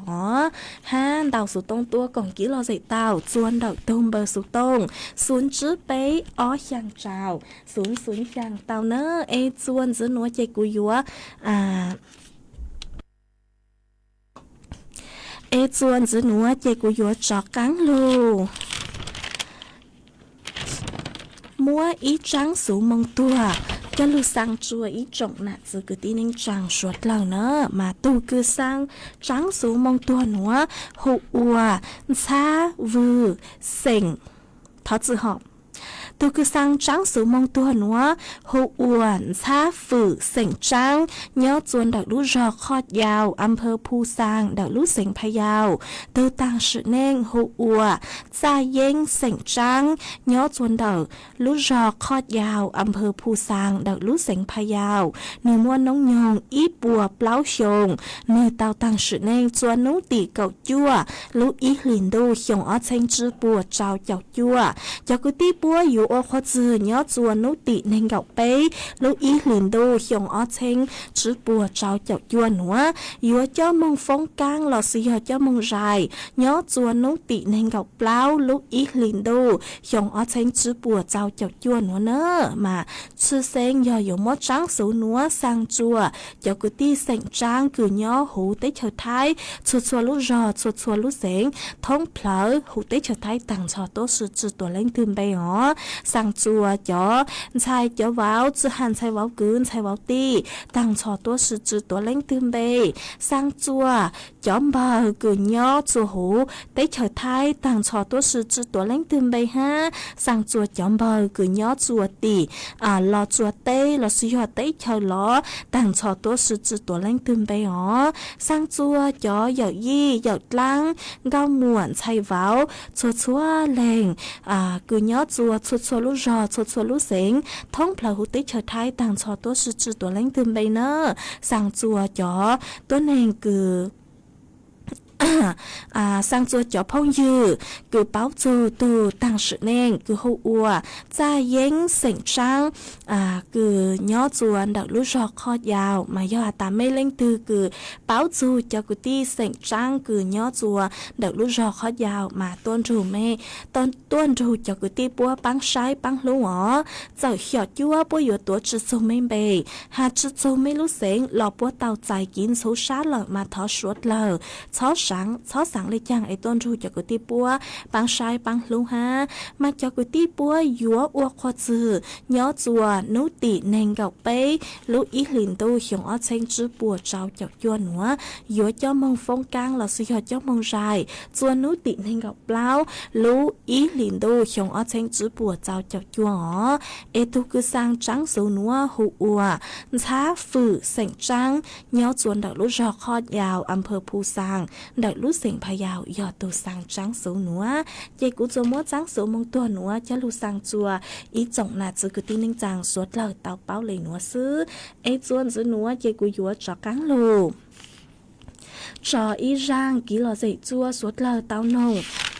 ห้าดาวสูต้องตัวกงกีเราใส่เต้าจวนดักตุ้มเบอร์สูต้องศูนย์จื้อเป๊อ๋ออย่างเจ้าศูนย์อย่างเต้าเนอเอจวนจื้อหนัวใจกูยัวเอจวนจื้อหนัวใจกูยัวจอกกังลูมัวอีจังสูมองตัวก็ลูสังจัวอีจงน่ะจื้อคือที่นิ่งจังสวดเหล่าเนอมาตู้คือสังจังสูมองตัวหนัวหูอัวชาวูเซ็งทอจื้อหอบตัวคือสังจังสูมองตัวหนัวหูอ้วนชาฝือเสียงจังเนื้อจวนดักลูจอคอดยาวอำเภอภูซางดักลูเสียงพะเยาตัวต่างสือเน่งหูอัวซาเย้งเสียงจังเนื้อจวนดักลูจอคอดยาวอำเภอภูซางดักลูเสียงพะเยาเนื้อม้วนน้องยองอีปัวเปล่าชงเนื้อเตาต่างสือเน่งจวนนุตีเก่าจั่วลูอีหลินดูชงอ้อเชงจื้อปัวเจ้าเจ้าจั่วเจ้ากุตีปัวอยู่โอขจือเนื้อจวนนุติเน่งเก่าเป้ลูอีหลินดูชงอ้อเชงจื้อปัวเจ้าเจ้าจั่วหนัวยัวเจ้ามงฟงกางหล่อสีเจ้ามงไรเนื้อจวนนุติเน่งเก่าเปล่าลูอีหลินดูชงอ้อเชงจื้อปัวเจ้าเจ้าจั่วหนัวเนอมาชื่อเซงย่ออยู่มดจังสูหนัวสังจัวเจ้ากุตีเสียงจังคือเนื้อหูเตเฉยไทยชัวลูรอชัวลูเสียงท้องเผลอหูเตเฉยไทยต่างชอโตสือจือตัวเล่งตื่นไปอ๋อสังจัวจ๋อชายจ๋อว้าวจือหันชายว้าวกืนชายว้าวตีต่างชอตัวสือจือตัวเล่งตื่นไปสังจัวจ๋อมบากืนย่อจัวหูเตเฉยไทยต่างชอตัวสือจือตัวเล่งตื่นไปฮะสังจัวจ๋อมบากืนย่อจัวตีรอจัวเต้รอสิยอเต้เฉยล้อต่างชอตัวสือจือตัวเล่งตื่นไปอ๋อสังจัวจ๋อเหยายี่เหยาลังเกาหมวนชายว้าวชัวแรงกืนย่อจัวชัวลูรอชัวลูเสียงท้องเผลอหูติเฉยไทยต่างชอตัวสือจือตัวเล่งตื่นไปเนอสังจัวจ๋อตัวเองคือสังจัวจ๋อพงยือคือเป้าจูตูต่างสือเน่งคือหูอัวจ่าเย้งเสียงจังคือย่อจวนดักลูกจอกคอดยาวมาย่อตามไม่เล่งตือคือเป้าจูเจ้ากุตีเสียงจังคือย่อจัวดักลูกจอกคอดยาวมาต้นจูไม่ต้นจูเจ้ากุตีปัวปังใช้ปังลูอ๋อเจ้าหยอดยั่วปัวอยู่ตัวจืดจูไม่เบยหาจืดจูไม่รู้เสียงหลอกปัวเตาใจกินสูชาหลอกมาทอชวดเลยช้อสังเลยจังไอต้นรูจากกุฏิปัวปังชายปังลุงฮะมาจากกุฏิปัวยัวอวกขวจือย่อจัวนุติเนงเก่าเป้ลูอีหลินตูชงอ้อเชงจื้อปัวเจ้าจากยัวหนัวยัวเจ้ามงฟงกางหล่อสุยอดเจ้ามงใจจัวนุติเนงเก่าเปล่าลูอีหลินตูชงอ้อเชงจื้อปัวเจ้าจากยัวอ๋อเอตุคือสร้างจังสูนัวหูอัวช้าฝือเสียงจังย่อจวนดักลูกจอกคอดยาวอำเภอภูซางดักลูกเสียงพะยาวยอดตัวสังจังสูหนัวเจกูจะมัวจังสูมงตัวหนัวจะลูสังจัวอีจงนาจือกุตีนิ่งจังสวดเหล่าเตาเป้าเลยหนัวซื้อไอจวนจือหนัวเจกูยัวจอกังลูจออีร่างกีหล่อใจจัวสวดเหล่าเตาหนง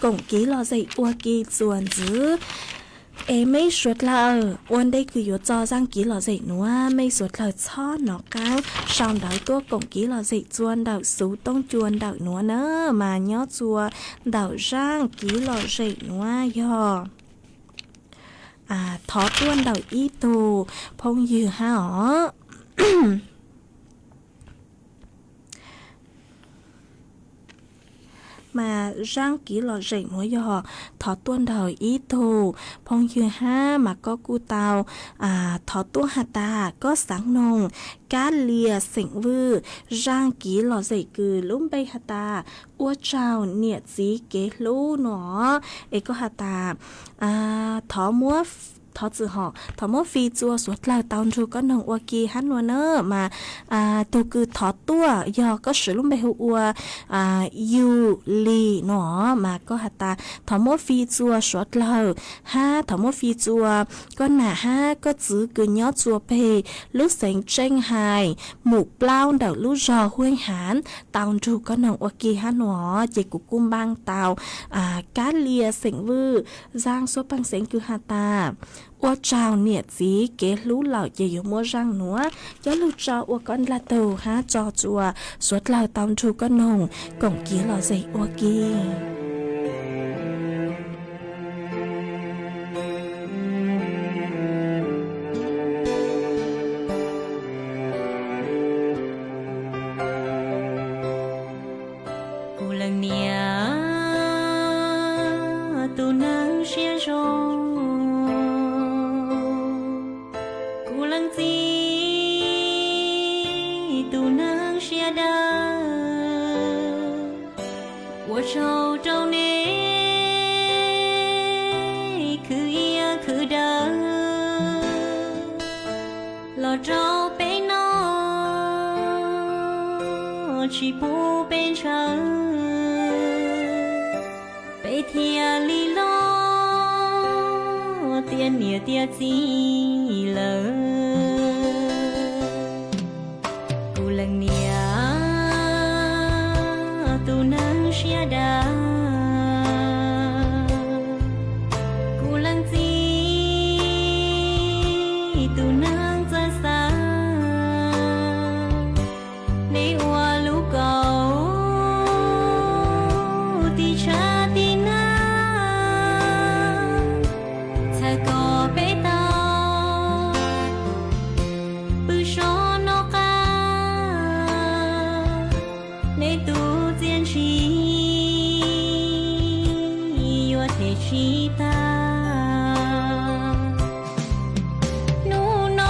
กงกีหล่อใจอัวกีจวนจือไม่สวดเลยวันได้คืออยู่จอจังกี่หล่อใจนัวไม่สวดเลยช่อหนอกก้าวสาวดาวตัวกงกี่หล่อใจจวนดาวสูต้องจวนดาวนัวเนอมาย่อจัวดาวร่างกี่หล่อใจนัวย่อทอต้วนดาวอีตูพงยือฮะอ๋อ มาร่างกี่หล่อใจหัวยอถอดต้นดาวอีตูพงยือห้ามาก็กูเตาถอดตัวหัตตาก็สังนงการเลียสิงวือร่างกี่หล่อใจคือลุ่มใบหัตตาอ้วเจ้าเนี่ยสีเกลูหนอเอก็หัตตาถอมัว ทอจือหอทอมอฟีจัวสวดลาวตอนทูก็นองอวกีฮันนัวเนอร์มาตัวคือทอตัวยอก็สือลุ่มไปหัวยูลีเนาะมาก็หัตตาทอมอฟีจัวสวดลาวห้าทอมอฟีจัวก็หนาห้าก็จือคือยอจัวเพลูกเสียงเจ้งไฮหมูเปล่าเดาลูกจอห้วยหานตอนทูก็นองอวกีฮันนัวเจกุกุมบางเตาการเลียเสียงวื้อร่างโซปังเสียงคือฮาตาว่าเจ้าเนี่ยจีเกรู้เหล่าเยอยู่มัวร่างหนัวย้อนลูกเจ้าว่าก้อนละเตาฮะจอจัวสวดเหล่าตอนทูก็นงก่องกี้เหล่าใจว่ากีชีผู้เป็นเชิงไปเที่ยวลีลอเตียนเนี่ยเตียจีเลยกูลังเนี่ยตูนังเชียดากูลังจีตูนังจะสาในวัวลูกเก่าที่ชาตินาเธอก็ไปต่อปืนชนนกาในตู้เจียนชียัวเทชีตานูนอ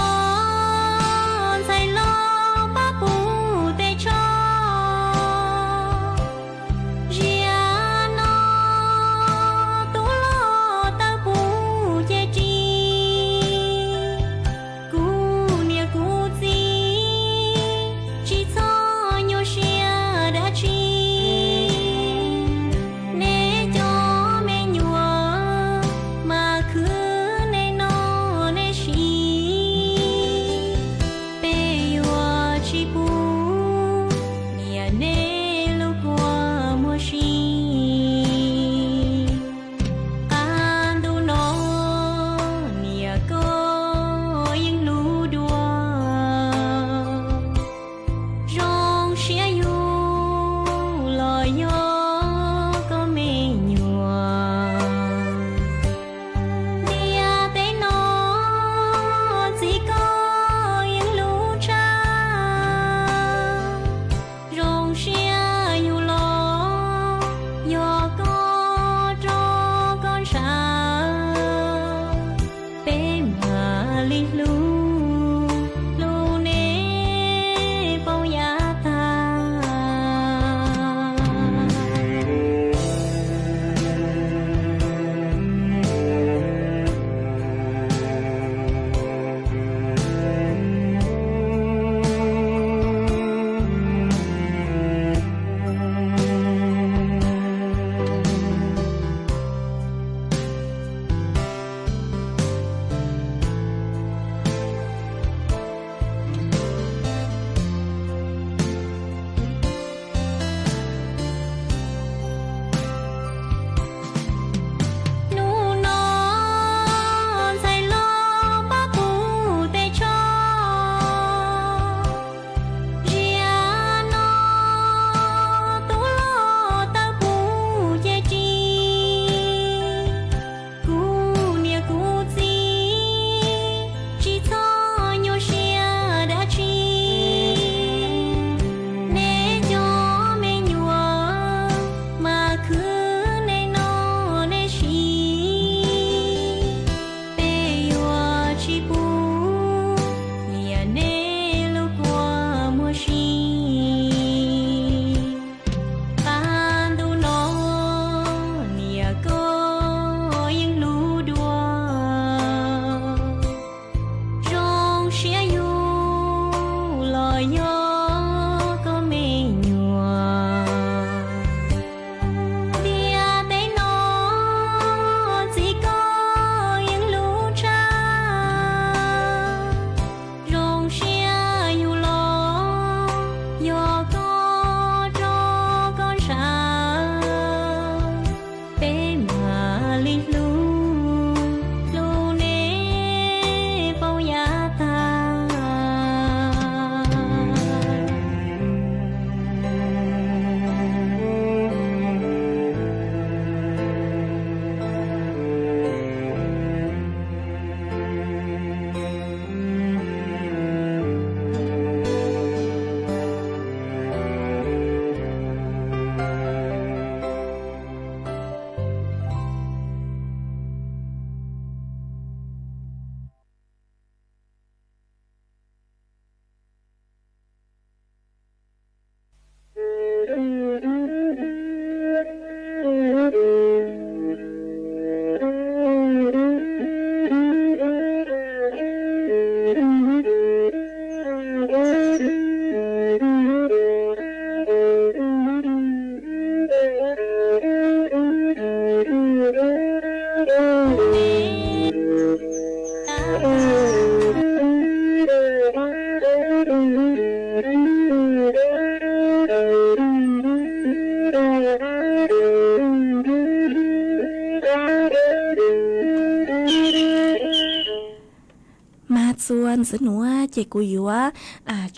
ส่วนสนัวเจกูอยู่ว่า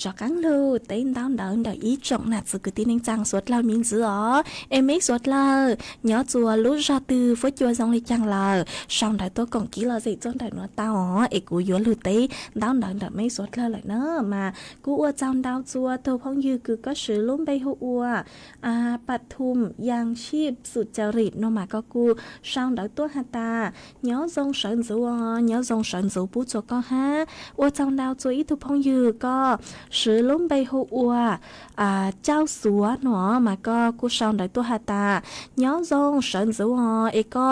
จอกังลูเต้นดาวเดินเดอีจงน่ะจะกตีนึงจังสวดเรามินจืออ๋อเอไม่สวดเลยnhỏ chùa lúc ra từ với chùa dòng lịch chẳng là xong đại tôi còn kỹ là gì cho đại nó tao ó ê cú yếu lưu tế đau đợn đợn mấy sốt lơ lại nữa mà cú ua trong đau chùa thâu phong dư cứ có sự luôn bay hô uaปัทุมยางชีพสุจริตโนมาก็กูช่างđạiตัวหาตาnhỏ dòng sợn dữ nhỏ dòng sợn dữ bút cho có ha ua trong đau chùa ít thâu phong dư có sự luôn bay hô uaเจ้าสัวเนาะมาก็กูช่างđạiตัวหาตาnhỏ dòng sợn dữเอก็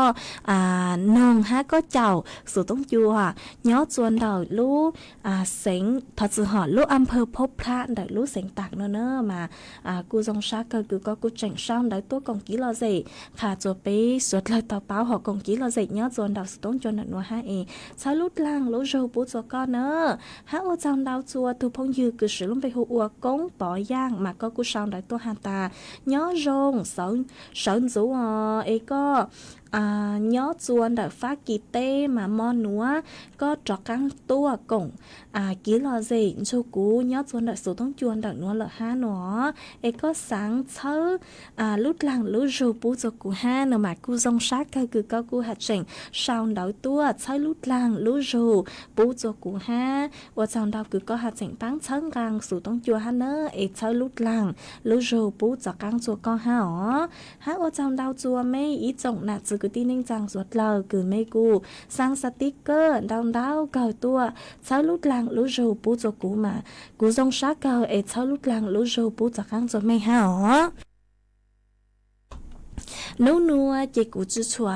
นงฮะก็เจ้าสู่ต้องจัวnhỏ chวนดาวลูเสียงทัศหอลูอำเภอพบพระดาวลูเสียงตากเนอะมากูจงชักก็กูเจ๋งช่างดาวตัวกองกี้เราสิค่ะจัวไปสวดเลยต่อเป้าหอกองกี้เราสิnhỏ chวนดาวสู่ต้องจวนนัวฮะเอใช้ลูดล่างลูโจปูจัวก็เนอะฮะโอจังดาวจัวทุพงยืคือสือลุ่มไปหัวกงปอย่างมาก็กูช่างดาวตัวหาตาnhỏ rong sợn dữเอก็nhỏ chuồn đã phát kỳ tê mà mòn núa có trọ căng tua cổng kỹ lo gì cho cú nhỏ chuồn đã số thông chuồn đã núa là ha nó ấy có sáng thơ lúc làng lúc rù bú cho cú ha nó mà cú dòng sát cơ cứ có cú hạt chỉnh sau đó tua chơi lúc làng lúc rù bú cho cú ha và sau đó cứ có hạt chỉnh bán chân gang số thông chuồn ha nữa ấy chơi lúc làng lúc rù bú cho căng cho con ha ó ha và sau đó chua mấy ý trọng nạt cứ tin ninhจังสวดเราคือไม่กูสร้างสติกเกอร์ดาวเก่าตัวเช้าลุดลางลุโจปูจกูมากูทรงชักเก่าเช้าลุดลางลุโจปูจากข้างจไม่ห่าอ๋อนัวเจกูจื้อชัว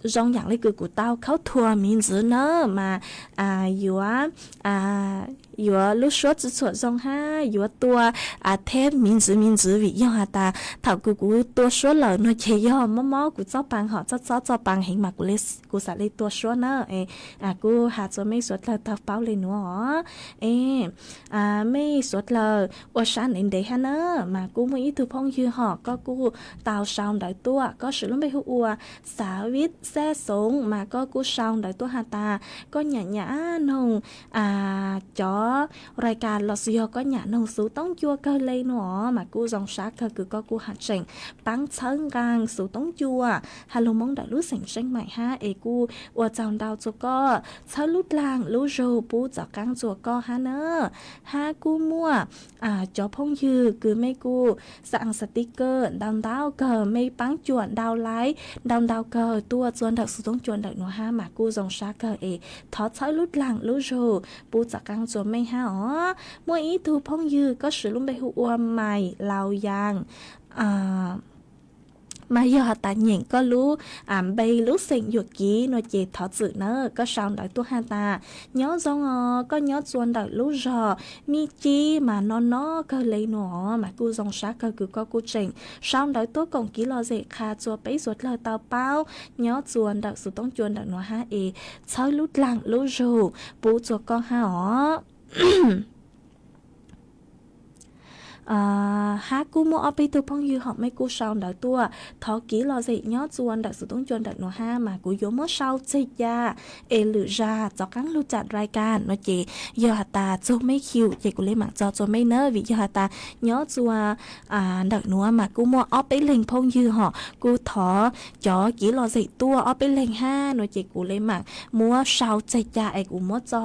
rong dạng lấy của tao khâu thua miếng dữ nữa mà yếu lúc số chữ số rong ha yếu tua thêm miếng dữ vì do hà ta thảo của tua số lợn nó chỉ do mó của cháu bằng họ cháu bằng hình mà của sẽ lấy tua số nữa của hà cho mấy số lợn tao báo lên nữa mấy số lợn ở sáng đến đấy ha nữa mà của mấy thứ phong dư họ có của tao xong đại tua có sự lắm bây hùa xả vít xe sống mà có cú xong đạiตัวหาตาก็หยาๆนงจอรายการลอซิโอก็หยานงสูต้องจัวเกเลยหนอมากูจงชักคือก็กูหัดเจ๋งปังเชิงกลางสูต้องจัวฮัลโหลมองได้รู้เสียงเชิงใหม่ฮะเอกูว่าจำดาวจัวก็เชิงลุดลางรู้โจปูจากกลางจัวก็ฮะเนอฮะกูมั่วจอพงยือคือไม่กูสั่งสติกเกอร์ดาวเกอร์ไม่ปังจวนดาวไลท์ดาวเกอร์ตัวจวนดักสูต้องจวนดักหนูฮะมากูจงชักเอทอดเชิงลุดลางรู้โจปูจากกลางจัวไม่ฮะอ๋อมวยอีทูพงยือก็สือลุ่มไปหัวใหม่ลาวยางมาย่อตาเหย่งก็รู้ใบรู้เสียงหยวกกี้หน่วยเจทอดสื่อเนอก็ชาวดอยตัวฮาตาย้อจงก็ย้อจวนดอยรู้รอมีจีมานอนก็เลยหนอมากูจงชักก็คือก็กูเจ๋งชาวดอยตัวกงกี้รอเจคาจัวไปสวดเลยเตาเป้าย้อจวนดอยสุดต้องจวนดอยหนัวฮาเอเช้าลุดหลังรู้รูปูจัวก็ฮาฮากูมัวเอาไปตัวพงยือหอบไม่กูชาวดอยตัวทอกี้รอสิย้อจวนดอยสุดต้องจวนดอยหนัวฮามากูโยมัวชาวเจียหรือจาจอกังรู้จัดรายการเนาะเจยอตาโจไม่คิวเจกูเลยหมักจอไม่เนอวิยอตาย้อจัวดอยหนัวมากูมัวเอาไปเล็งพงยือหอกูถอจอกี้รอสิตัวเอาไปเล็งห้าเนาะเจกูเลยหมักมัวชาวเจียไอกูมัวจอ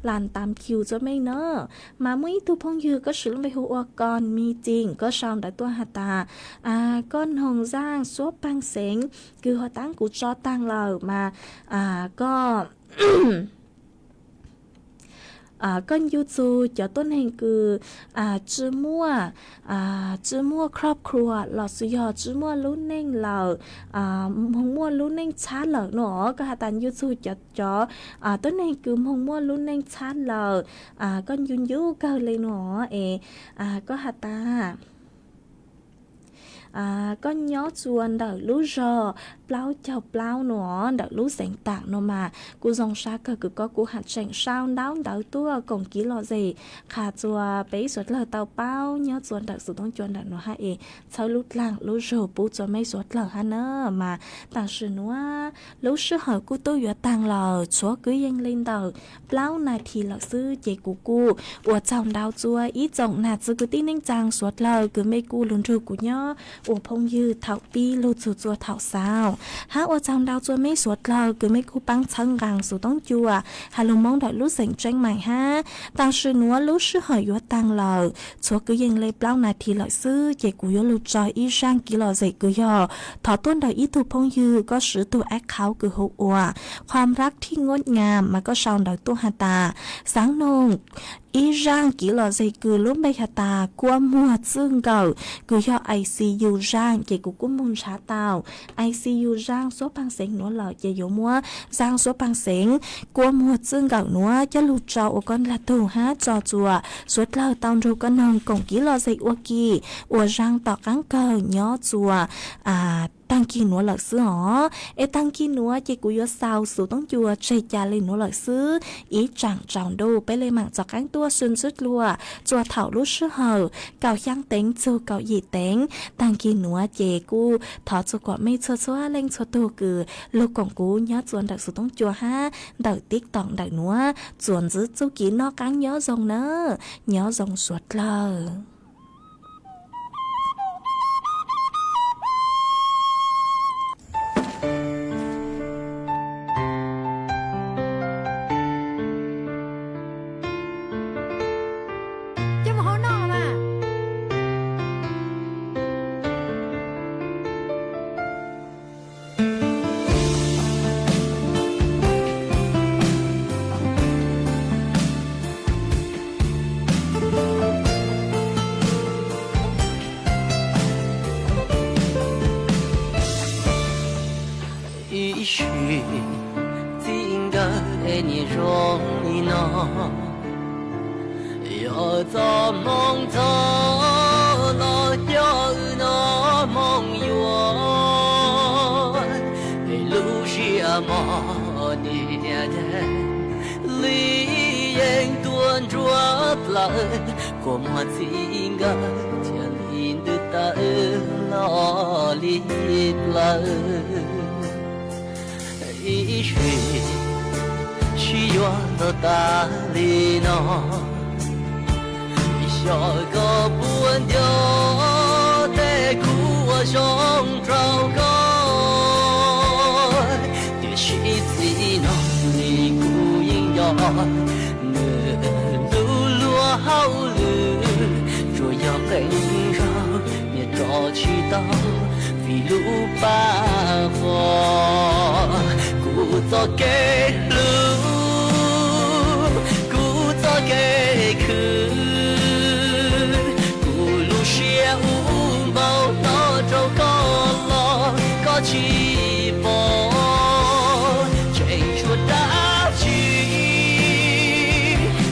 ลานตามคิวจะไม่เนอมามุ้ยตัวพงยือก็สือลงไปหัวก่อนมีจริงก็ชาวได้ตัวหาตาก้อนหงจ้างซัวปังเสงคือหัวตั้งกูจอตั้งเรามาก็ ก้อนยูจูจะต้นแห่งคือจื้อมั่วครอบครัวหลอดสุยอจื้อมั่วลุ้นเน่งเหล่าหงมั่วลุ้นเน่งชาเหล่าหนอก็หาตันยูจูจะจอต้นแห่งคือหงมั่วลุ้นเน่งชาเหล่าก้อนยุนยูก็เลยหนอก็หาตา có nhớ chuồn đỡ lú rò plau chào plau nữa đỡ lú sánh tạc nó mà cú dòng xa cờ cứ có cú hạt sánh sao đáo đỡ tua cổng ký lọ gì khả chùa bấy suốt lờ tàu bao nhớ chuồn đỡ sự đông chuồn đỡ nó hay sau lút làng lú rò bú cho mấy suốt lờ ha nơ mà tàng sự nữa lú sư hỏi cú tôi vừa tàng lờ chúa cứ yên lên đỡ plau này thì lọ sư chế cú ủa chồng đào chùa ý chồng nà sư cứ tin ninh chàng suốt lờ cứ mấy cú luôn rù cú nhớ ủa phong dư thảo pi lụt chùa chùa thảo sao há ủa chồng đào chùa mấy suốt lờ cứ mấy cú băng chân gàng số tông chùa hà lùng mong đợi lút sành tranh mày ha tàng sư nữa lút sư hỏi vừa tàng lờ chúa cứ yên lên plau này thì lọ sư chế cú yếu lụt tròi ý sang ký lọ dậy cứ yò thọ tuôn đời ý thu phong dư có sử tu ác kháo cứ hậu ủaความรักที่งดงามมันก็ชาวดอยตัวหาตาsáng nông ý rang kỹ lò dây cứ lúc bây hà ta qua mùa dương cầu cứ cho ICU rang chỉ của cũng môn xã tàu ICU rang số băng sén nữa lò chỉ dụ mua rang số băng sén qua mùa dương cầu nữa cho lụt trâu con là tù hát trò chùa suốt lâu tàu rồi con nông cổng kỹ lò dây ua kỳ ua rang tỏ cắn cờ nhó chùa tăng kỳ nữa lợi sư hả tăng kỳ nữa chỉ của yo sao số tông chùa chơi cha lên nữa lợi sư ý chẳng trọng đâu bé lên mạng cho cánh tua xuân rứt lùa chùa thảo lúc sư hờ cào giang tính chùa cào gì tính tăng kỳ nữa chè cu thọ chùa quả mây chùa chùa lên chùa tu cử lúc cổng cú nhớ chùa đặc số tông chùa ha đợi tiếc tòng đợi nữa chùa giữ chú kỹ nó cắn nhớ dòng nữa nhớ dòng suốt lờ của một tình ngờ thiên linh đưa ta lo li lờ ý chuyện chỉ yo nó ta li nó cho có buồn điều để của trong trâu có để chỉ gì nó li cu yên yo hao lử rồi giờ cánh rau nhà trò chỉ tao vì lũ ba vò cụ cho kê lũ cụ cho kê khứ cụ lũ xe bao to trâu có chỉ bỏ chạy chuột đã chỉ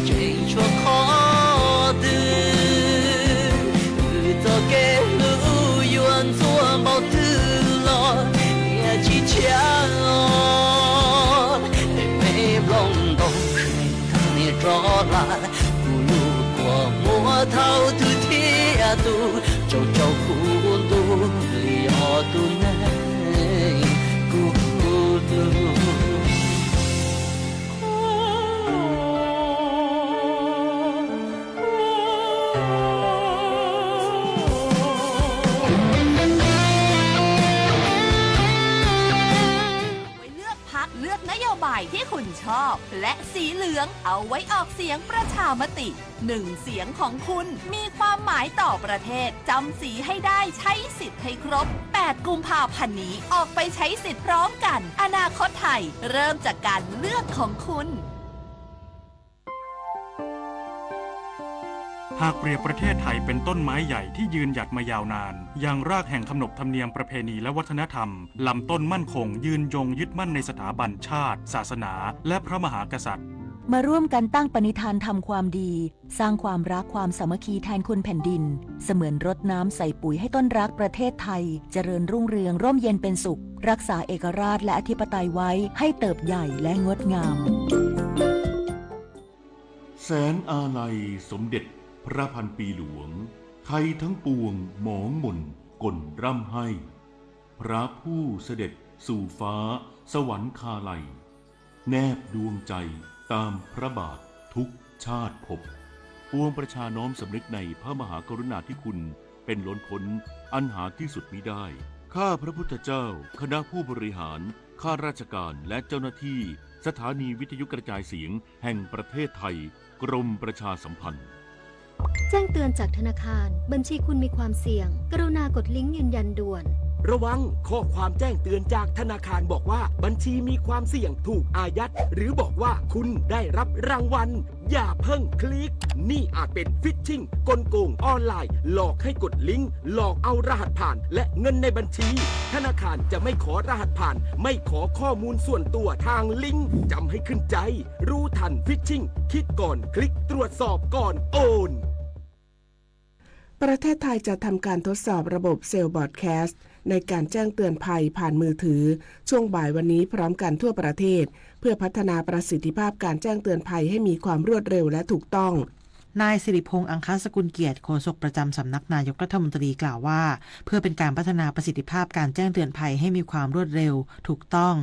chạy chuột khó bao tư lo nghe chỉ cha để mê lòng đông sinh thằng này rõ là cù lù của mùa thao từ thế tu châu châu cuốn tu li họ tu này cù lùที่คุณชอบและสีเหลืองเอาไว้ออกเสียงประชามติ1เสียงของคุณมีความหมายต่อประเทศจำสีให้ได้ใช้สิทธิ์ให้ครบ8กุมภาพันธ์นี้ออกไปใช้สิทธิ์พร้อมกันอนาคตไทยเริ่มจากการเลือกของคุณ หากเปรียบประเทศไทยเป็นต้นไม้ใหญ่ที่ยืนหยัดมายาวนานยังรากแห่งขนบธรรมเนียมประเพณีและวัฒนธรรมลำต้นมั่นคงยืนยงยึดมั่นในสถาบันชาติศาสนาและพระมหากษัตริย์ มาร่วมกันตั้งปณิธานทำความดี สร้างความรักความสามัคคีแทนคนแผ่นดินเสมือนรดน้ำใส่ปุ๋ยให้ต้นรักประเทศไทยเจริญรุ่งเรืองร่มเย็นเป็นสุขรักษาเอกราชและอธิปไตยไว้ให้เติบใหญ่และงดงาม แสนอาลัยสมเด็จพระพันปีหลวงไทยทั้งปวงหมองหม่นก่นร่ำให้พระผู้เสด็จสู่ฟ้าสวรรคาลัยแนบดวงใจตามพระบาททุกชาติภพปวงประชาน้อมสำนึกในพระมหากรุณาธิคุณเป็นล้นพ้นอันหาที่สุดมิได้ข้าพระพุทธเจ้าคณะผู้บริหารข้าราชการและเจ้าหน้าที่สถานีวิทยุกระจายเสียงแห่งประเทศไทยกรมประชาสัมพันธ์แจ้งเตือนจากธนาคารบัญชีคุณมีความเสี่ยงกรุณากดลิงก์ยืนยันด่วนระวังข้อความแจ้งเตือนจากธนาคารบอกว่าบัญชีมีความเสี่ยงถูกอายัดหรือบอกว่าคุณได้รับรางวัลอย่าเพิ่งคลิกนี่อาจเป็นฟิชชิงกลโกงออนไลน์หลอกให้กดลิงก์หลอกเอารหัสผ่านและเงินในบัญชีธนาคารจะไม่ขอรหัสผ่านไม่ขอข้อมูลส่วนตัวทางลิงก์จำให้ขึ้นใจรู้ทันฟิชชิงคิดก่อนคลิกตรวจสอบก่อนโอนประเทศไทยจะทำการทดสอบระบบเซลล์บอร์ดแคสต์ในการแจ้งเตือนภัยผ่านมือถือช่วงบ่ายวันนี้พร้อมกันทั่วประเทศเพื่อพัฒนาประสิทธิภาพการแจ้งเตือนภัยให้มีความรวดเร็วและถูกต้องนายสิริพงษ์อังคสกุลเกียรติโฆษกประจำสำนักนายกรัฐมนตรีกล่าวว่าเพื่อเป็นการพัฒนาประสิทธิภาพการแจ้งเตือนภัยให้มีความรวดเร็วถูกต้อง